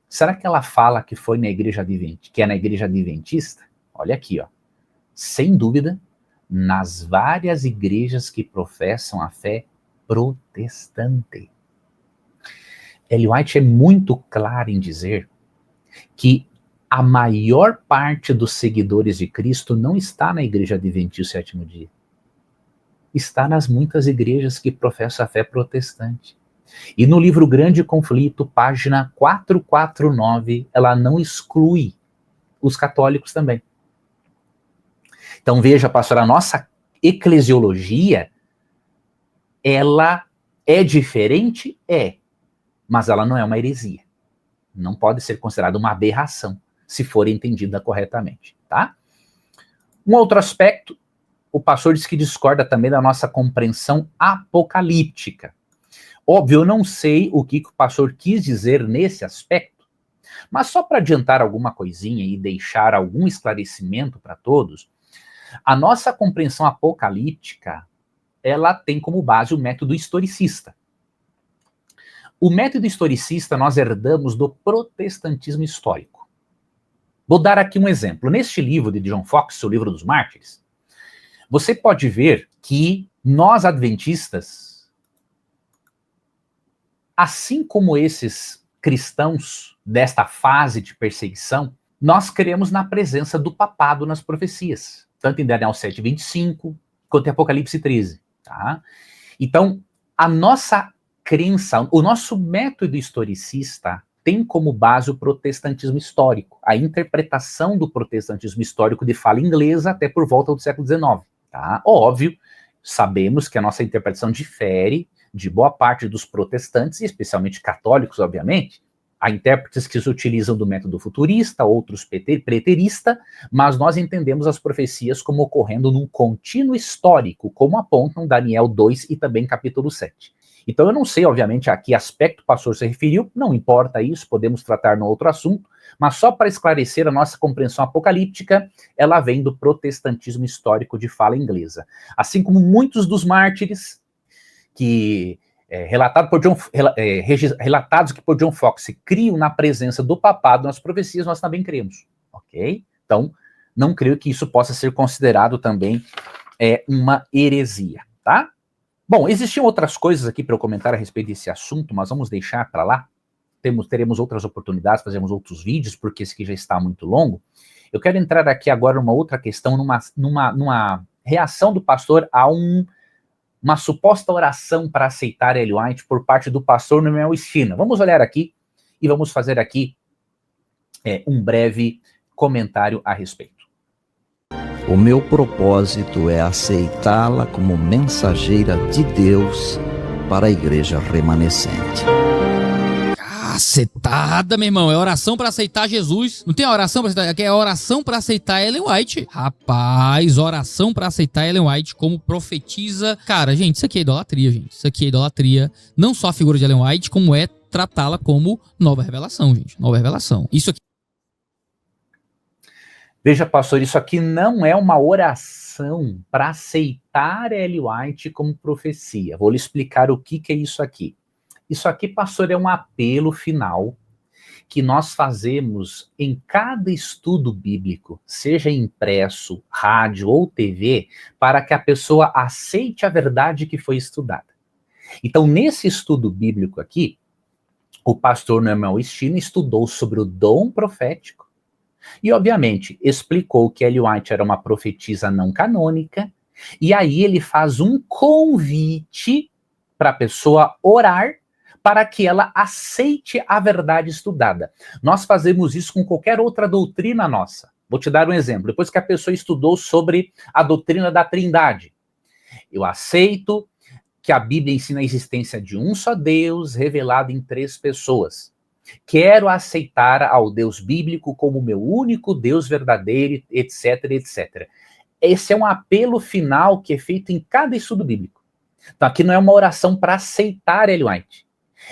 [SPEAKER 1] Será que ela fala que foi na igreja adventista, que é na igreja adventista? Olha aqui, ó. Sem dúvida, nas várias igrejas que professam a fé protestante. Ellen White é muito claro em dizer que a maior parte dos seguidores de Cristo não está na igreja adventista do sétimo dia. Está nas muitas igrejas que professam a fé protestante. E no livro Grande Conflito, página 449, ela não exclui os católicos também. Então veja, pastor, a nossa eclesiologia, ela é diferente? É. Mas ela não é uma heresia. Não pode ser considerada uma aberração, se for entendida corretamente, tá? Um outro aspecto, o pastor diz que discorda também da nossa compreensão apocalíptica. Óbvio, eu não sei o que o pastor quis dizer nesse aspecto, mas só para adiantar alguma coisinha e deixar algum esclarecimento para todos, a nossa compreensão apocalíptica, ela tem como base o método historicista. O método historicista nós herdamos do protestantismo histórico. Vou dar aqui um exemplo. Neste livro de John Foxe, o Livro dos Mártires, você pode ver que nós adventistas, assim como esses cristãos desta fase de perseguição, nós cremos na presença do papado nas profecias, tanto em Daniel 7:25, quanto em Apocalipse 13. Tá? Então, a nossa crença, o nosso método historicista tem como base o protestantismo histórico, a interpretação do protestantismo histórico de fala inglesa até por volta do século XIX. Tá? Óbvio, sabemos que a nossa interpretação difere de boa parte dos protestantes, e especialmente católicos, obviamente. Há intérpretes que se utilizam do método futurista, outros preterista, mas nós entendemos as profecias como ocorrendo num contínuo histórico, como apontam Daniel 2 e também capítulo 7. Então eu não sei, obviamente, a que aspecto o pastor se referiu, não importa isso, podemos tratar no outro assunto, mas só para esclarecer a nossa compreensão apocalíptica, ela vem do protestantismo histórico de fala inglesa. Assim como muitos dos mártires, que relatados que por John Foxe criam na presença do papado nas profecias, nós também cremos, ok? Então, não creio que isso possa ser considerado também uma heresia, tá? Bom, existiam outras coisas aqui para eu comentar a respeito desse assunto, mas vamos deixar para lá. Teremos outras oportunidades, fazemos outros vídeos, porque esse aqui já está muito longo. Eu quero entrar aqui agora numa outra questão, numa reação do pastor a uma suposta oração para aceitar Ellen White por parte do pastor Noel Estina. Vamos olhar aqui e vamos fazer aqui um breve comentário a respeito.
[SPEAKER 8] O meu propósito é aceitá-la como mensageira de Deus para a igreja remanescente.
[SPEAKER 3] Cacetada, meu irmão. É oração pra aceitar Jesus. Não tem oração pra aceitar, aqui é oração pra aceitar Ellen White. Rapaz, oração pra aceitar Ellen White como profetisa. Cara, gente, isso aqui é idolatria, gente. Isso aqui é idolatria. Não só a figura de Ellen White, como é tratá-la como nova revelação, gente. Nova revelação. Isso aqui.
[SPEAKER 1] Veja, pastor, isso aqui não é uma oração para aceitar Ellen White como profecia. Vou lhe explicar o que é isso aqui. Isso aqui, pastor, é um apelo final que nós fazemos em cada estudo bíblico, seja impresso, rádio ou TV, para que a pessoa aceite a verdade que foi estudada. Então, nesse estudo bíblico aqui, o pastor Noel Estina estudou sobre o dom profético e, obviamente, explicou que Ellen White era uma profetisa não canônica, e aí ele faz um convite para a pessoa orar para que ela aceite a verdade estudada. Nós fazemos isso com qualquer outra doutrina nossa. Vou te dar um exemplo. Depois que a pessoa estudou sobre a doutrina da Trindade, eu aceito que a Bíblia ensina a existência de um só Deus revelado em 3 pessoas. Quero aceitar ao Deus bíblico como meu único Deus verdadeiro, etc, etc. esse é um apelo final que é feito em cada estudo bíblico. Então aqui não é uma oração para aceitar Ellen White.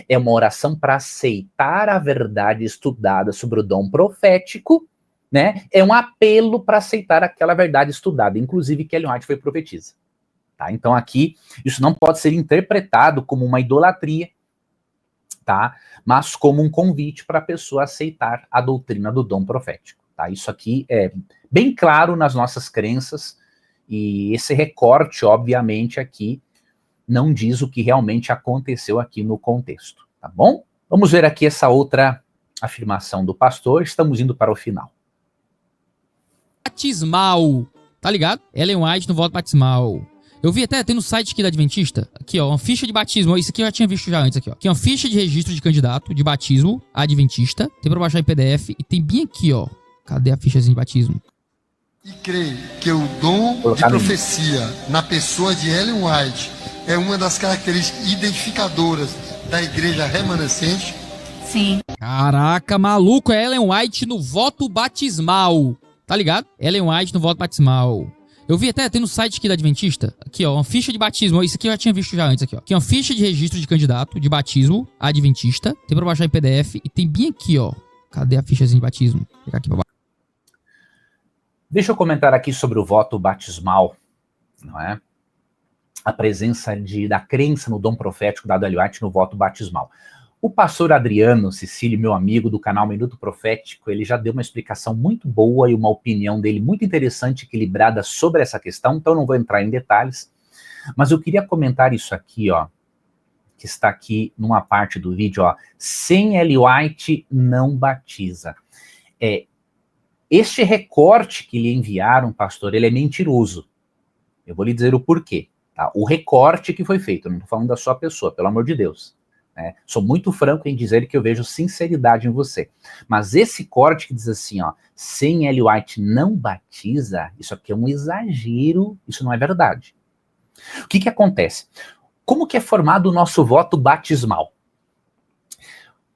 [SPEAKER 1] É uma oração para aceitar a verdade estudada sobre o dom profético, né? É um apelo para aceitar aquela verdade estudada, inclusive que Ellen White foi profetisa. Tá? Então aqui, isso não pode ser interpretado como uma idolatria, tá? Mas como um convite para a pessoa aceitar a doutrina do dom profético. Tá? Isso aqui é bem claro nas nossas crenças, e esse recorte, obviamente, aqui não diz o que realmente aconteceu aqui no contexto, tá bom? Vamos ver aqui essa outra afirmação do pastor, estamos indo para o final.
[SPEAKER 3] Batismal, tá ligado? Ellen White no voto batismal. Eu vi até, tem no site aqui da Adventista, aqui ó, uma ficha de batismo, isso aqui eu já tinha visto já antes aqui ó. Aqui é uma ficha de registro de candidato de batismo Adventista, tem pra baixar em PDF, e tem bem aqui ó, cadê a fichazinha de batismo?
[SPEAKER 9] E creio que o dom de profecia na pessoa de Ellen White é uma das características identificadoras da igreja remanescente?
[SPEAKER 10] Sim.
[SPEAKER 3] Caraca, maluco, é Ellen White no voto batismal, tá ligado? Ellen White no voto batismal. Eu vi até, tem no site aqui da Adventista, aqui ó, uma ficha de batismo, isso aqui eu já tinha visto já antes aqui ó. Aqui é uma ficha de registro de candidato de batismo Adventista, tem pra baixar em PDF, e tem bem aqui ó, cadê a fichazinha de batismo? Vou pegar aqui pra baixo.
[SPEAKER 1] Deixa eu comentar aqui sobre o voto batismal, não é? A presença da crença no dom profético dado a Ellen White no voto batismal. O pastor Adriano Cecílio, meu amigo do canal Minuto Profético, ele já deu uma explicação muito boa e uma opinião dele muito interessante, equilibrada sobre essa questão, então não vou entrar em detalhes, mas eu queria comentar isso aqui, ó, que está aqui numa parte do vídeo, ó, sem Ellen White não batiza. Este recorte que lhe enviaram, pastor, ele é mentiroso. Eu vou lhe dizer o porquê. Tá? O recorte que foi feito, eu não estou falando da sua pessoa, pelo amor de Deus. Né? Sou muito franco em dizer que eu vejo sinceridade em você. Mas esse corte que diz assim, ó, sem Ellen White não batiza, isso aqui é um exagero, isso não é verdade. O que acontece? Como que é formado o nosso voto batismal?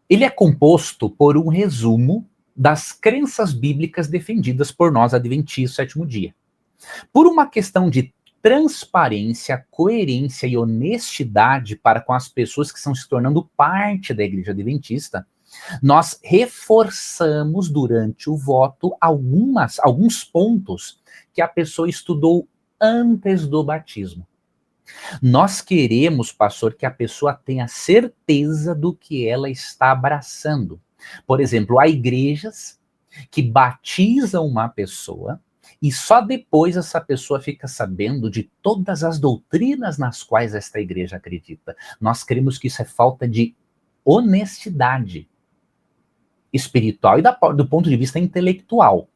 [SPEAKER 1] Ele é composto por um resumo das crenças bíblicas defendidas por nós adventistas do sétimo dia. Por uma questão de transparência, coerência e honestidade para com as pessoas que estão se tornando parte da igreja adventista, nós reforçamos durante o voto alguns pontos que a pessoa estudou antes do batismo. Nós queremos, pastor, que a pessoa tenha certeza do que ela está abraçando. Por exemplo, há igrejas que batizam uma pessoa e só depois essa pessoa fica sabendo de todas as doutrinas nas quais esta igreja acredita. Nós cremos que isso é falta de honestidade espiritual e do ponto de vista intelectual.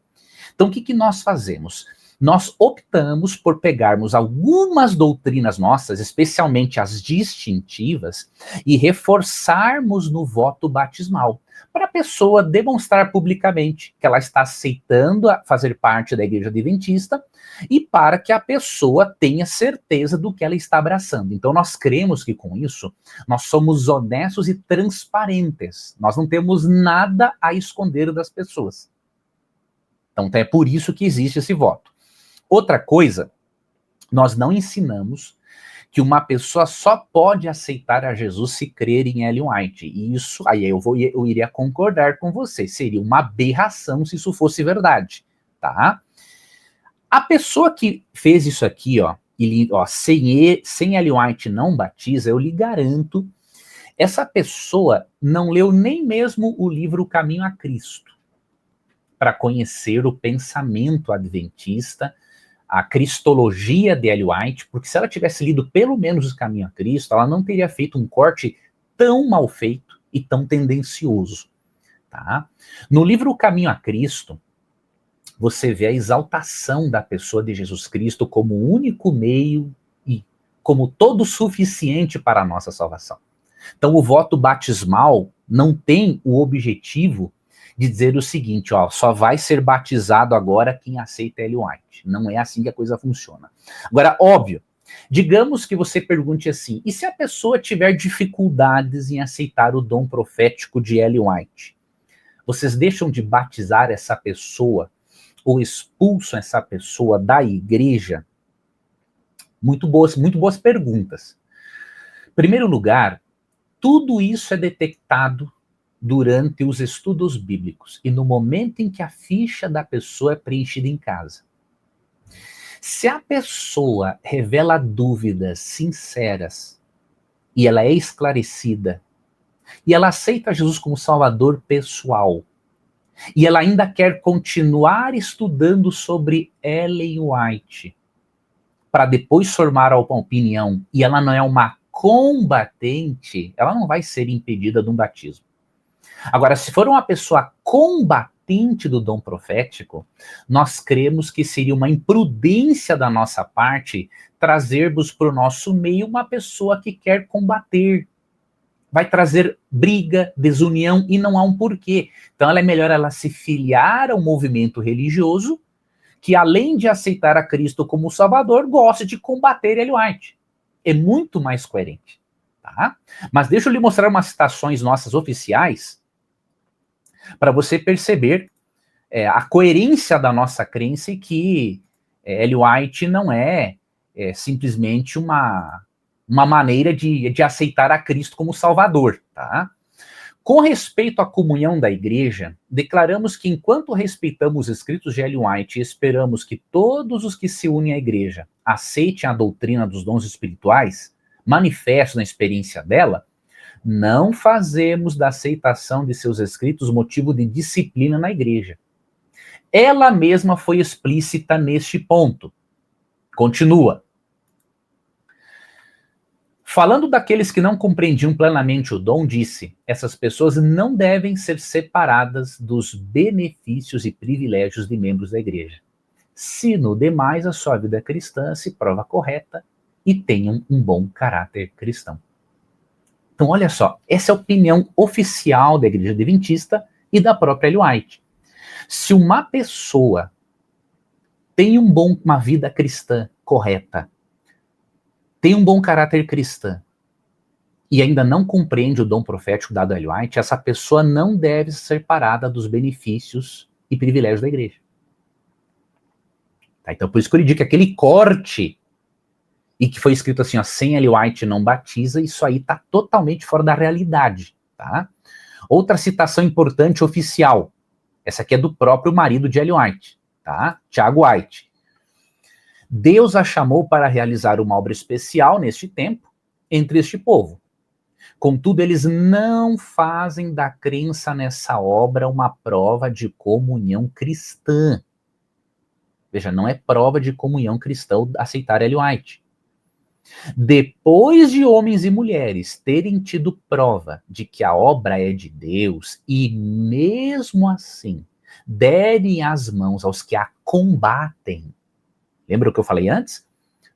[SPEAKER 1] Então, o que nós fazemos? Nós optamos por pegarmos algumas doutrinas nossas, especialmente as distintivas, e reforçarmos no voto batismal, para a pessoa demonstrar publicamente que ela está aceitando fazer parte da igreja adventista e para que a pessoa tenha certeza do que ela está abraçando. Então nós cremos que com isso nós somos honestos e transparentes. Nós não temos nada a esconder das pessoas. Então é por isso que existe esse voto. Outra coisa, nós não ensinamos que uma pessoa só pode aceitar a Jesus se crer em Ellen White. E isso, aí eu iria concordar com você, seria uma aberração se isso fosse verdade, tá? A pessoa que fez isso aqui, ó, sem Ellen White não batiza, eu lhe garanto, essa pessoa não leu nem mesmo o livro O Caminho a Cristo, para conhecer o pensamento adventista, a cristologia de Ellen White, porque se ela tivesse lido pelo menos O Caminho a Cristo, ela não teria feito um corte tão mal feito e tão tendencioso. Tá? No livro O Caminho a Cristo, você vê a exaltação da pessoa de Jesus Cristo como o único meio e como todo suficiente para a nossa salvação. Então o voto batismal não tem o objetivo de dizer o seguinte, ó, só vai ser batizado agora quem aceita Ellen White. Não é assim que a coisa funciona. Agora, óbvio, digamos que você pergunte assim, e se a pessoa tiver dificuldades em aceitar o dom profético de Ellen White? Vocês deixam de batizar essa pessoa ou expulsam essa pessoa da igreja? Muito boas perguntas. Em primeiro lugar, tudo isso é detectado durante os estudos bíblicos e no momento em que a ficha da pessoa é preenchida em casa. Se a pessoa revela dúvidas sinceras e ela é esclarecida, e ela aceita Jesus como Salvador pessoal, e ela ainda quer continuar estudando sobre Ellen White, para depois formar uma opinião, e ela não é uma combatente, ela não vai ser impedida de um batismo. Agora, se for uma pessoa combatente do dom profético, nós cremos que seria uma imprudência da nossa parte trazermos para o nosso meio uma pessoa que quer combater. Vai trazer briga, desunião, e não há um porquê. Então é melhor ela se filiar a um movimento religioso que, além de aceitar a Cristo como Salvador, goste de combater Ellen White. É muito mais coerente. Tá? Mas deixa eu lhe mostrar umas citações nossas oficiais para você perceber a coerência da nossa crença e que Ellen White não é simplesmente uma maneira de aceitar a Cristo como Salvador, tá? Com respeito à comunhão da igreja, declaramos que enquanto respeitamos os escritos de Ellen White e esperamos que todos os que se unem à igreja aceitem a doutrina dos dons espirituais, manifestos na experiência dela, não fazemos da aceitação de seus escritos motivo de disciplina na igreja. Ela mesma foi explícita neste ponto. Continua. Falando daqueles que não compreendiam plenamente o dom, disse: essas pessoas não devem ser separadas dos benefícios e privilégios de membros da igreja, se no demais a sua vida cristã se prova correta e tenham um bom caráter cristão. Então, olha só, essa é a opinião oficial da Igreja Adventista e da própria Ellen White. Se uma pessoa tem uma vida cristã correta, tem um bom caráter cristão e ainda não compreende o dom profético dado a Ellen White, essa pessoa não deve ser separada dos benefícios e privilégios da igreja. Tá? Então, por isso que eu lhe digo que aquele corte e que foi escrito assim, ó, sem Ellen White não batiza, isso aí está totalmente fora da realidade. Tá? Outra citação importante oficial, essa aqui é do próprio marido de Ellen White, tá? Tiago White. Deus a chamou para realizar uma obra especial neste tempo, entre este povo. Contudo, eles não fazem da crença nessa obra uma prova de comunhão cristã. Veja, não é prova de comunhão cristã aceitar Ellen White. Depois de homens e mulheres terem tido prova de que a obra é de Deus e mesmo assim derem as mãos aos que a combatem, lembra o que eu falei antes?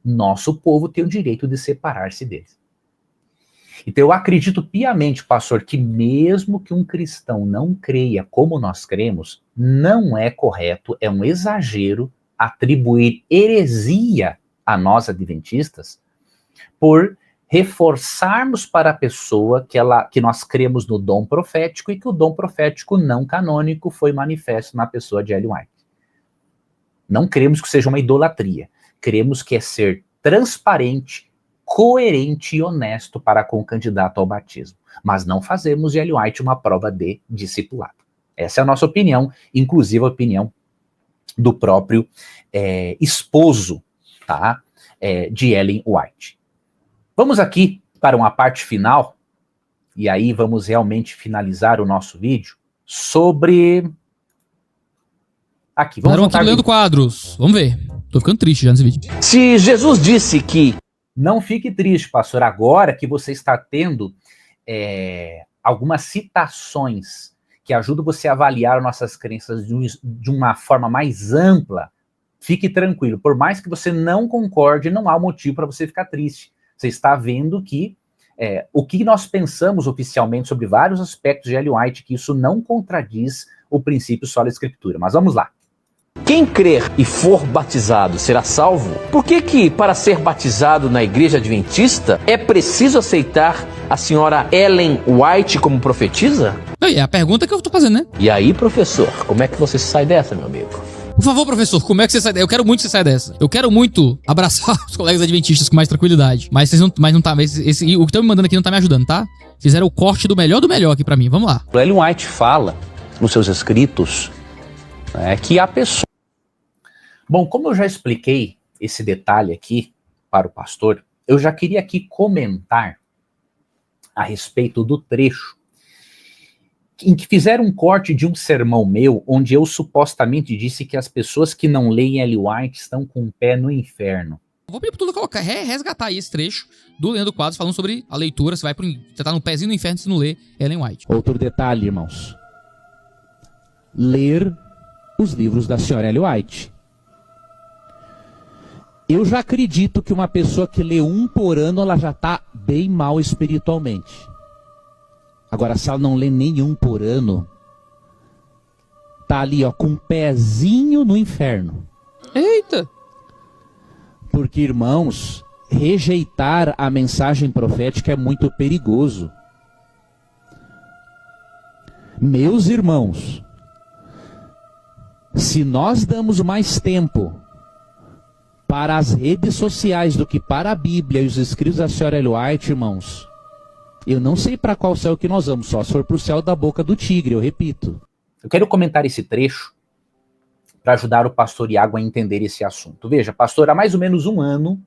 [SPEAKER 1] Nosso povo tem o direito de separar-se deles. Então eu acredito piamente, pastor, que mesmo que um cristão não creia como nós cremos, não é correto, é um exagero atribuir heresia a nós adventistas por reforçarmos para a pessoa que nós cremos no dom profético e que o dom profético não canônico foi manifesto na pessoa de Ellen White. Não cremos que seja uma idolatria. Cremos que é ser transparente, coerente e honesto para com o candidato ao batismo. Mas não fazemos de Ellen White uma prova de discipulado. Essa é a nossa opinião, inclusive a opinião do próprio esposo, tá, de Ellen White. Vamos aqui para uma parte final, e aí vamos realmente finalizar o nosso vídeo, sobre... Aqui, vamos
[SPEAKER 3] Era aqui lendo quadros. Vamos ver. Tô ficando triste já nesse vídeo.
[SPEAKER 10] Se Jesus disse que...
[SPEAKER 1] Não fique triste, pastor, agora que você está tendo algumas citações que ajudam você a avaliar nossas crenças de uma forma mais ampla, fique tranquilo. Por mais que você não concorde, não há motivo para você ficar triste. Você está vendo que o que nós pensamos oficialmente sobre vários aspectos de Ellen White, que isso não contradiz o princípio só da Escritura. Mas vamos lá.
[SPEAKER 10] Quem crer e for batizado será salvo? Por que para ser batizado na igreja adventista é preciso aceitar a senhora Ellen White como profetisa?
[SPEAKER 3] É a pergunta que eu tô fazendo, né?
[SPEAKER 10] E aí, professor, como é que você sai dessa, meu amigo?
[SPEAKER 3] Por favor, professor, como é que você sai dessa? Eu quero muito que você saia dessa. Eu quero muito abraçar os colegas adventistas com mais tranquilidade. Mas vocês não tá. O que estão me mandando aqui não tá me ajudando, tá? Fizeram o corte do melhor aqui pra mim. Vamos lá.
[SPEAKER 10] O Ellen White fala nos seus escritos que a pessoa...
[SPEAKER 1] Bom, como eu já expliquei esse detalhe aqui para o pastor, eu já queria aqui comentar a respeito do trecho em que fizeram um corte de um sermão meu, onde eu supostamente disse que as pessoas que não leem Ellen White estão com o pé no inferno.
[SPEAKER 3] Vou pedir pra tu colocar, resgatar aí esse trecho do Leandro Quadros falando sobre a leitura, você tá no pezinho do inferno se não lê Ellen White.
[SPEAKER 11] Outro detalhe, irmãos. Ler os livros da senhora Ellen White. Eu já acredito que uma pessoa que lê um por ano, ela já tá bem mal espiritualmente. Agora, se ela não lê nenhum por ano, tá ali, ó, com um pezinho no inferno.
[SPEAKER 3] Eita!
[SPEAKER 11] Porque, irmãos, rejeitar a mensagem profética é muito perigoso. Meus irmãos, se nós damos mais tempo para as redes sociais do que para a Bíblia e os escritos da senhora Ellen White, irmãos, eu não sei para qual céu que nós vamos, só se for para o céu da boca do tigre, eu repito.
[SPEAKER 1] Eu quero comentar esse trecho para ajudar o pastor Iago a entender esse assunto. Veja, pastor, há mais ou menos um ano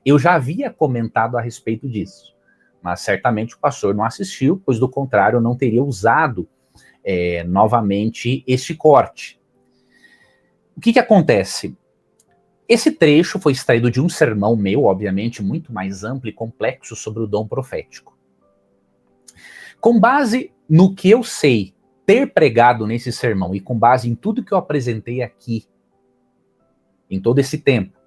[SPEAKER 1] eu já havia comentado a respeito disso, mas certamente o pastor não assistiu, pois do contrário eu não teria usado novamente este corte. O que acontece? Esse trecho foi extraído de um sermão meu, obviamente, muito mais amplo e complexo sobre o dom profético. Com base no que eu sei ter pregado nesse sermão e com base em tudo que eu apresentei aqui, em todo esse tempo,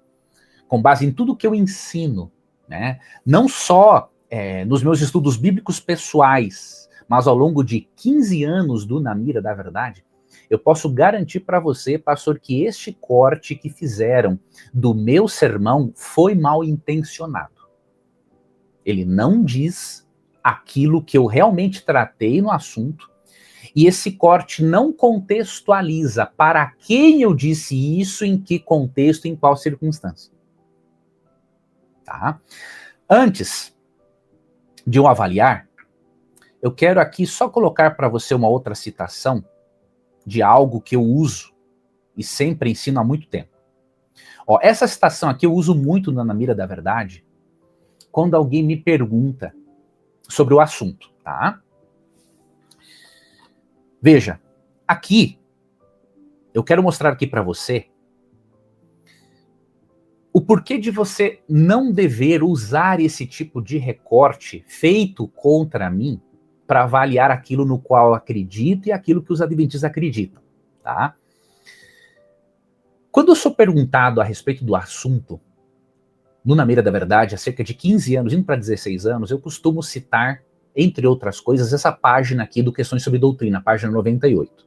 [SPEAKER 1] com base em tudo que eu ensino, né, não só nos meus estudos bíblicos pessoais, mas ao longo de 15 anos do Na Mira da Verdade, eu posso garantir para você, pastor, que este corte que fizeram do meu sermão foi mal intencionado. Ele não diz aquilo que eu realmente tratei no assunto, e esse corte não contextualiza para quem eu disse isso, em que contexto, em qual circunstância. Tá? Antes de eu avaliar, eu quero aqui só colocar para você uma outra citação de algo que eu uso e sempre ensino há muito tempo. Ó, essa citação aqui eu uso muito na Mira da Verdade quando alguém me pergunta sobre o assunto, tá? Veja, aqui eu quero mostrar aqui para você o porquê de você não dever usar esse tipo de recorte feito contra mim para avaliar aquilo no qual eu acredito e aquilo que os adventistas acreditam, tá? Quando eu sou perguntado a respeito do assunto, no Na Mira da Verdade, há cerca de 15 anos, indo para 16 anos, eu costumo citar, entre outras coisas, essa página aqui do Questões sobre Doutrina, página 98.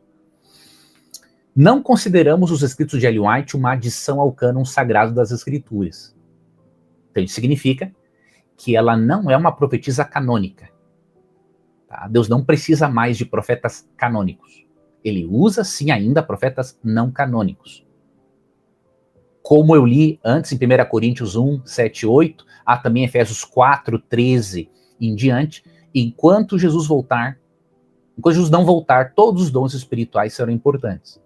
[SPEAKER 1] Não consideramos os escritos de Ellen White uma adição ao cânon sagrado das Escrituras. Então isso significa que ela não é uma profetisa canônica. Tá? Deus não precisa mais de profetas canônicos. Ele usa, sim, ainda profetas não canônicos. Como eu li antes em 1 Coríntios 1, 7, 8, há também Efésios 4, 13 em diante, enquanto Jesus não voltar, todos os dons espirituais serão importantes.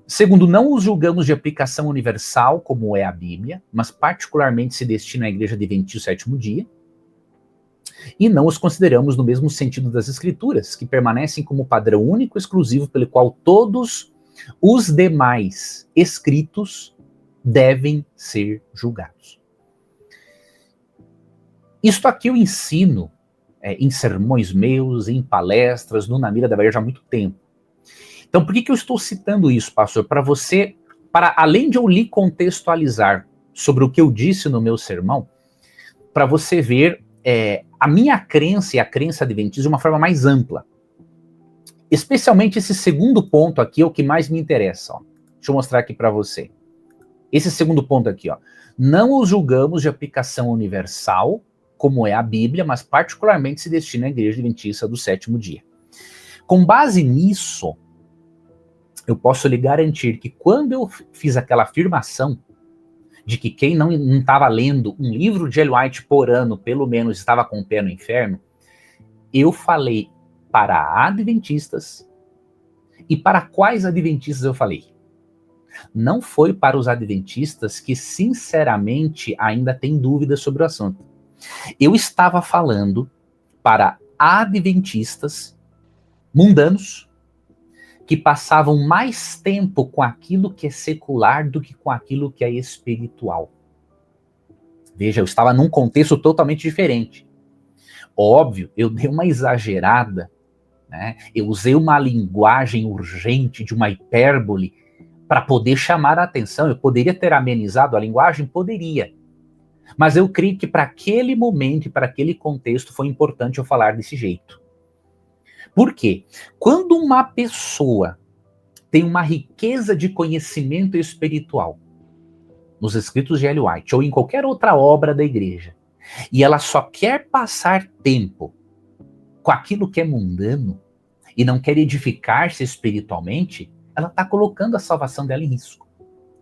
[SPEAKER 1] Segundo, não os julgamos de aplicação universal, como é a Bíblia, mas particularmente se destina à Igreja Adventista do Sétimo Dia, e não os consideramos no mesmo sentido das Escrituras, que permanecem como padrão único e exclusivo pelo qual todos os demais escritos devem ser julgados. Isto aqui eu ensino em sermões meus, em palestras, no Na Mira da Verdade há muito tempo. Então, por que eu estou citando isso, pastor? Para além de eu lhe contextualizar sobre o que eu disse no meu sermão, para você ver a minha crença e a crença adventista de uma forma mais ampla. Especialmente esse segundo ponto aqui é o que mais me interessa. Ó. Deixa eu mostrar aqui para você. Esse segundo ponto aqui, ó. Não os julgamos de aplicação universal, como é a Bíblia, mas particularmente se destina à Igreja Adventista do Sétimo Dia. Com base nisso, eu posso lhe garantir que quando eu fiz aquela afirmação de que quem não estava lendo um livro de Ellen White por ano, pelo menos estava com o pé no inferno, eu falei para adventistas. E para quais adventistas eu falei? Não foi para os adventistas que, sinceramente, ainda têm dúvidas sobre o assunto. Eu estava falando para adventistas mundanos que passavam mais tempo com aquilo que é secular do que com aquilo que é espiritual. Veja, eu estava num contexto totalmente diferente. Óbvio, eu dei uma exagerada, né? Eu usei uma linguagem urgente, de uma hipérbole, para poder chamar a atenção. Eu poderia ter amenizado a linguagem? Poderia. Mas eu creio que para aquele momento e para aquele contexto foi importante eu falar desse jeito. Por quê? Quando uma pessoa tem uma riqueza de conhecimento espiritual, nos escritos de Ellen White, ou em qualquer outra obra da igreja, e ela só quer passar tempo com aquilo que é mundano, e não quer edificar-se espiritualmente, ela está colocando a salvação dela em risco.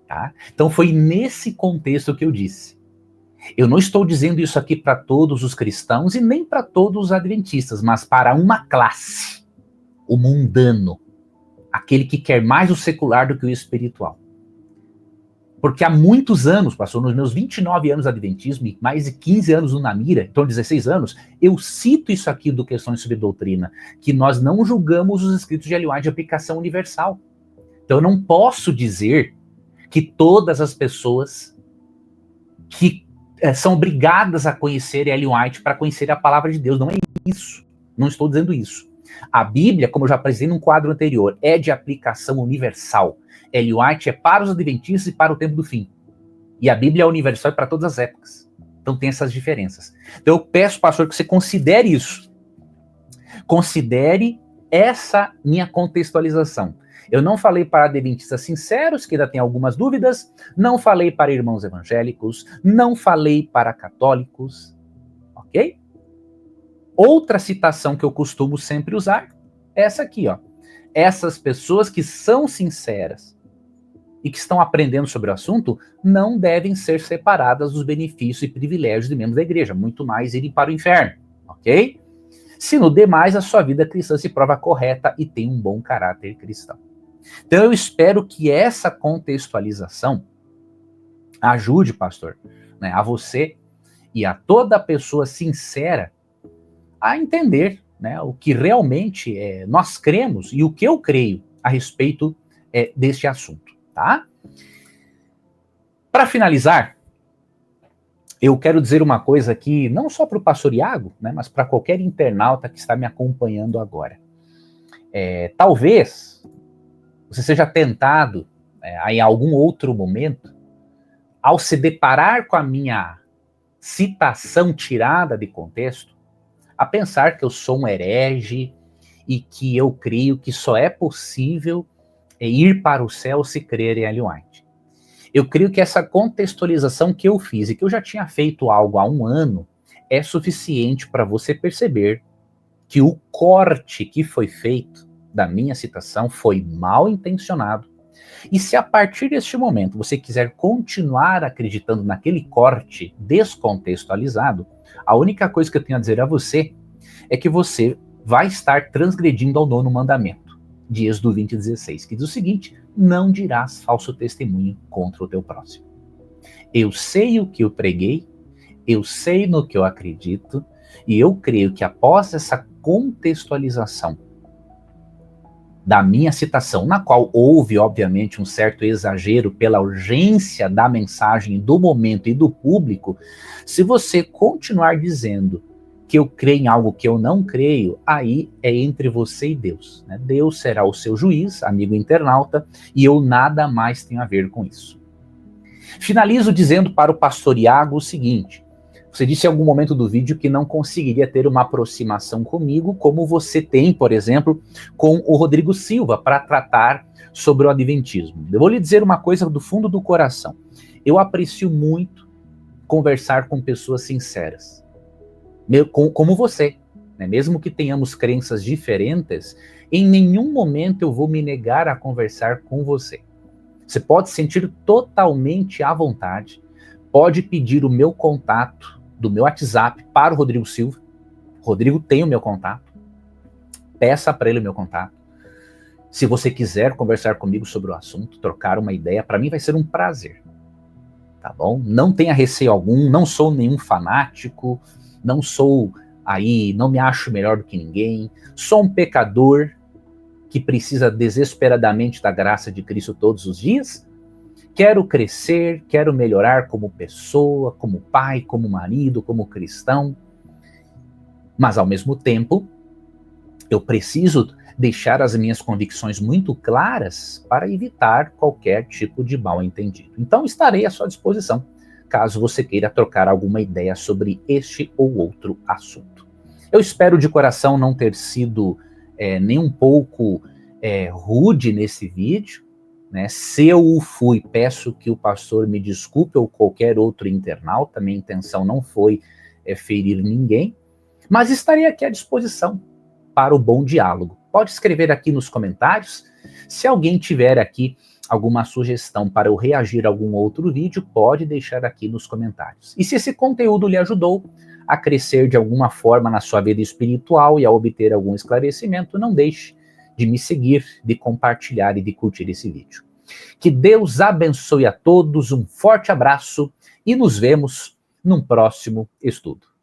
[SPEAKER 1] Tá? Então foi nesse contexto que eu disse. Eu não estou dizendo isso aqui para todos os cristãos e nem para todos os adventistas, mas para uma classe, o mundano, aquele que quer mais o secular do que o espiritual. Porque há muitos anos, pastor, nos meus 29 anos de adventismo e mais de 15 anos no Namira, então 16 anos, eu cito isso aqui do Questões sobre Doutrina, que nós não julgamos os escritos de Ellen White de aplicação universal. Então eu não posso dizer que todas as pessoas que são obrigadas a conhecer Ellen White para conhecer a palavra de Deus. Não é isso. Não estou dizendo isso. A Bíblia, como eu já apresentei num quadro anterior, é de aplicação universal. Ellen White é para os adventistas e para o tempo do fim. E a Bíblia é universal para todas as épocas. Então tem essas diferenças. Então eu peço, pastor, que você considere isso. Considere essa minha contextualização. Eu não falei para adventistas sinceros, que ainda tem algumas dúvidas, não falei para irmãos evangélicos, não falei para católicos, ok? Outra citação que eu costumo sempre usar é essa aqui, ó. Essas pessoas que são sinceras e que estão aprendendo sobre o assunto não devem ser separadas dos benefícios e privilégios de membros da igreja, muito mais irem para o inferno, ok? Se no demais a sua vida cristã se prova correta e tem um bom caráter cristão. Então eu espero que essa contextualização ajude, pastor, né, a você e a toda pessoa sincera a entender, né, o que realmente nós cremos e o que eu creio a respeito deste assunto, tá? Para finalizar, eu quero dizer uma coisa aqui, não só para o pastor Iago, né, mas para qualquer internauta que está me acompanhando agora. Talvez você seja tentado, em algum outro momento, ao se deparar com a minha citação tirada de contexto, a pensar que eu sou um herege e que eu creio que só é possível ir para o céu se crer em Ellen White. Eu creio que essa contextualização que eu fiz e que eu já tinha feito algo há um ano é suficiente para você perceber que o corte que foi feito da minha citação foi mal intencionado. E se a partir deste momento você quiser continuar acreditando naquele corte descontextualizado, a única coisa que eu tenho a dizer a você é que você vai estar transgredindo ao 9º mandamento, de Êxodo 20:16, que diz o seguinte: não dirás falso testemunho contra o teu próximo. Eu sei o que eu preguei, eu sei no que eu acredito, e eu creio que após essa contextualização da minha citação, na qual houve, obviamente, um certo exagero pela urgência da mensagem, do momento e do público, se você continuar dizendo que eu creio em algo que eu não creio, aí é entre você e Deus, né? Deus será o seu juiz, amigo internauta, e eu nada mais tenho a ver com isso. Finalizo dizendo para o pastor Iago o seguinte: você disse em algum momento do vídeo que não conseguiria ter uma aproximação comigo, como você tem, por exemplo, com o Rodrigo Silva, para tratar sobre o adventismo. Eu vou lhe dizer uma coisa do fundo do coração. Eu aprecio muito conversar com pessoas sinceras, como você. né? Mesmo que tenhamos crenças diferentes, em nenhum momento eu vou me negar a conversar com você. Você pode se sentir totalmente à vontade, pode pedir o meu contato do meu WhatsApp para o Rodrigo Silva. Rodrigo tem o meu contato, peça para ele o meu contato. Se você quiser conversar comigo sobre o assunto, trocar uma ideia, para mim vai ser um prazer, tá bom? Não tenha receio algum, não sou nenhum fanático, não me acho melhor do que ninguém, sou um pecador que precisa desesperadamente da graça de Cristo todos os dias. Quero crescer, quero melhorar como pessoa, como pai, como marido, como cristão. Mas, ao mesmo tempo, eu preciso deixar as minhas convicções muito claras para evitar qualquer tipo de mal-entendido. Então, estarei à sua disposição, caso você queira trocar alguma ideia sobre este ou outro assunto. Eu espero de coração não ter sido nem um pouco rude nesse vídeo, né? Se eu o fui, peço que o pastor me desculpe ou qualquer outro internauta, minha intenção não foi ferir ninguém, mas estarei aqui à disposição para o bom diálogo. Pode escrever aqui nos comentários. Se alguém tiver aqui alguma sugestão para eu reagir a algum outro vídeo, pode deixar aqui nos comentários. E se esse conteúdo lhe ajudou a crescer de alguma forma na sua vida espiritual e a obter algum esclarecimento, não deixe de me seguir, de compartilhar e de curtir esse vídeo. Que Deus abençoe a todos, um forte abraço e nos vemos num próximo estudo.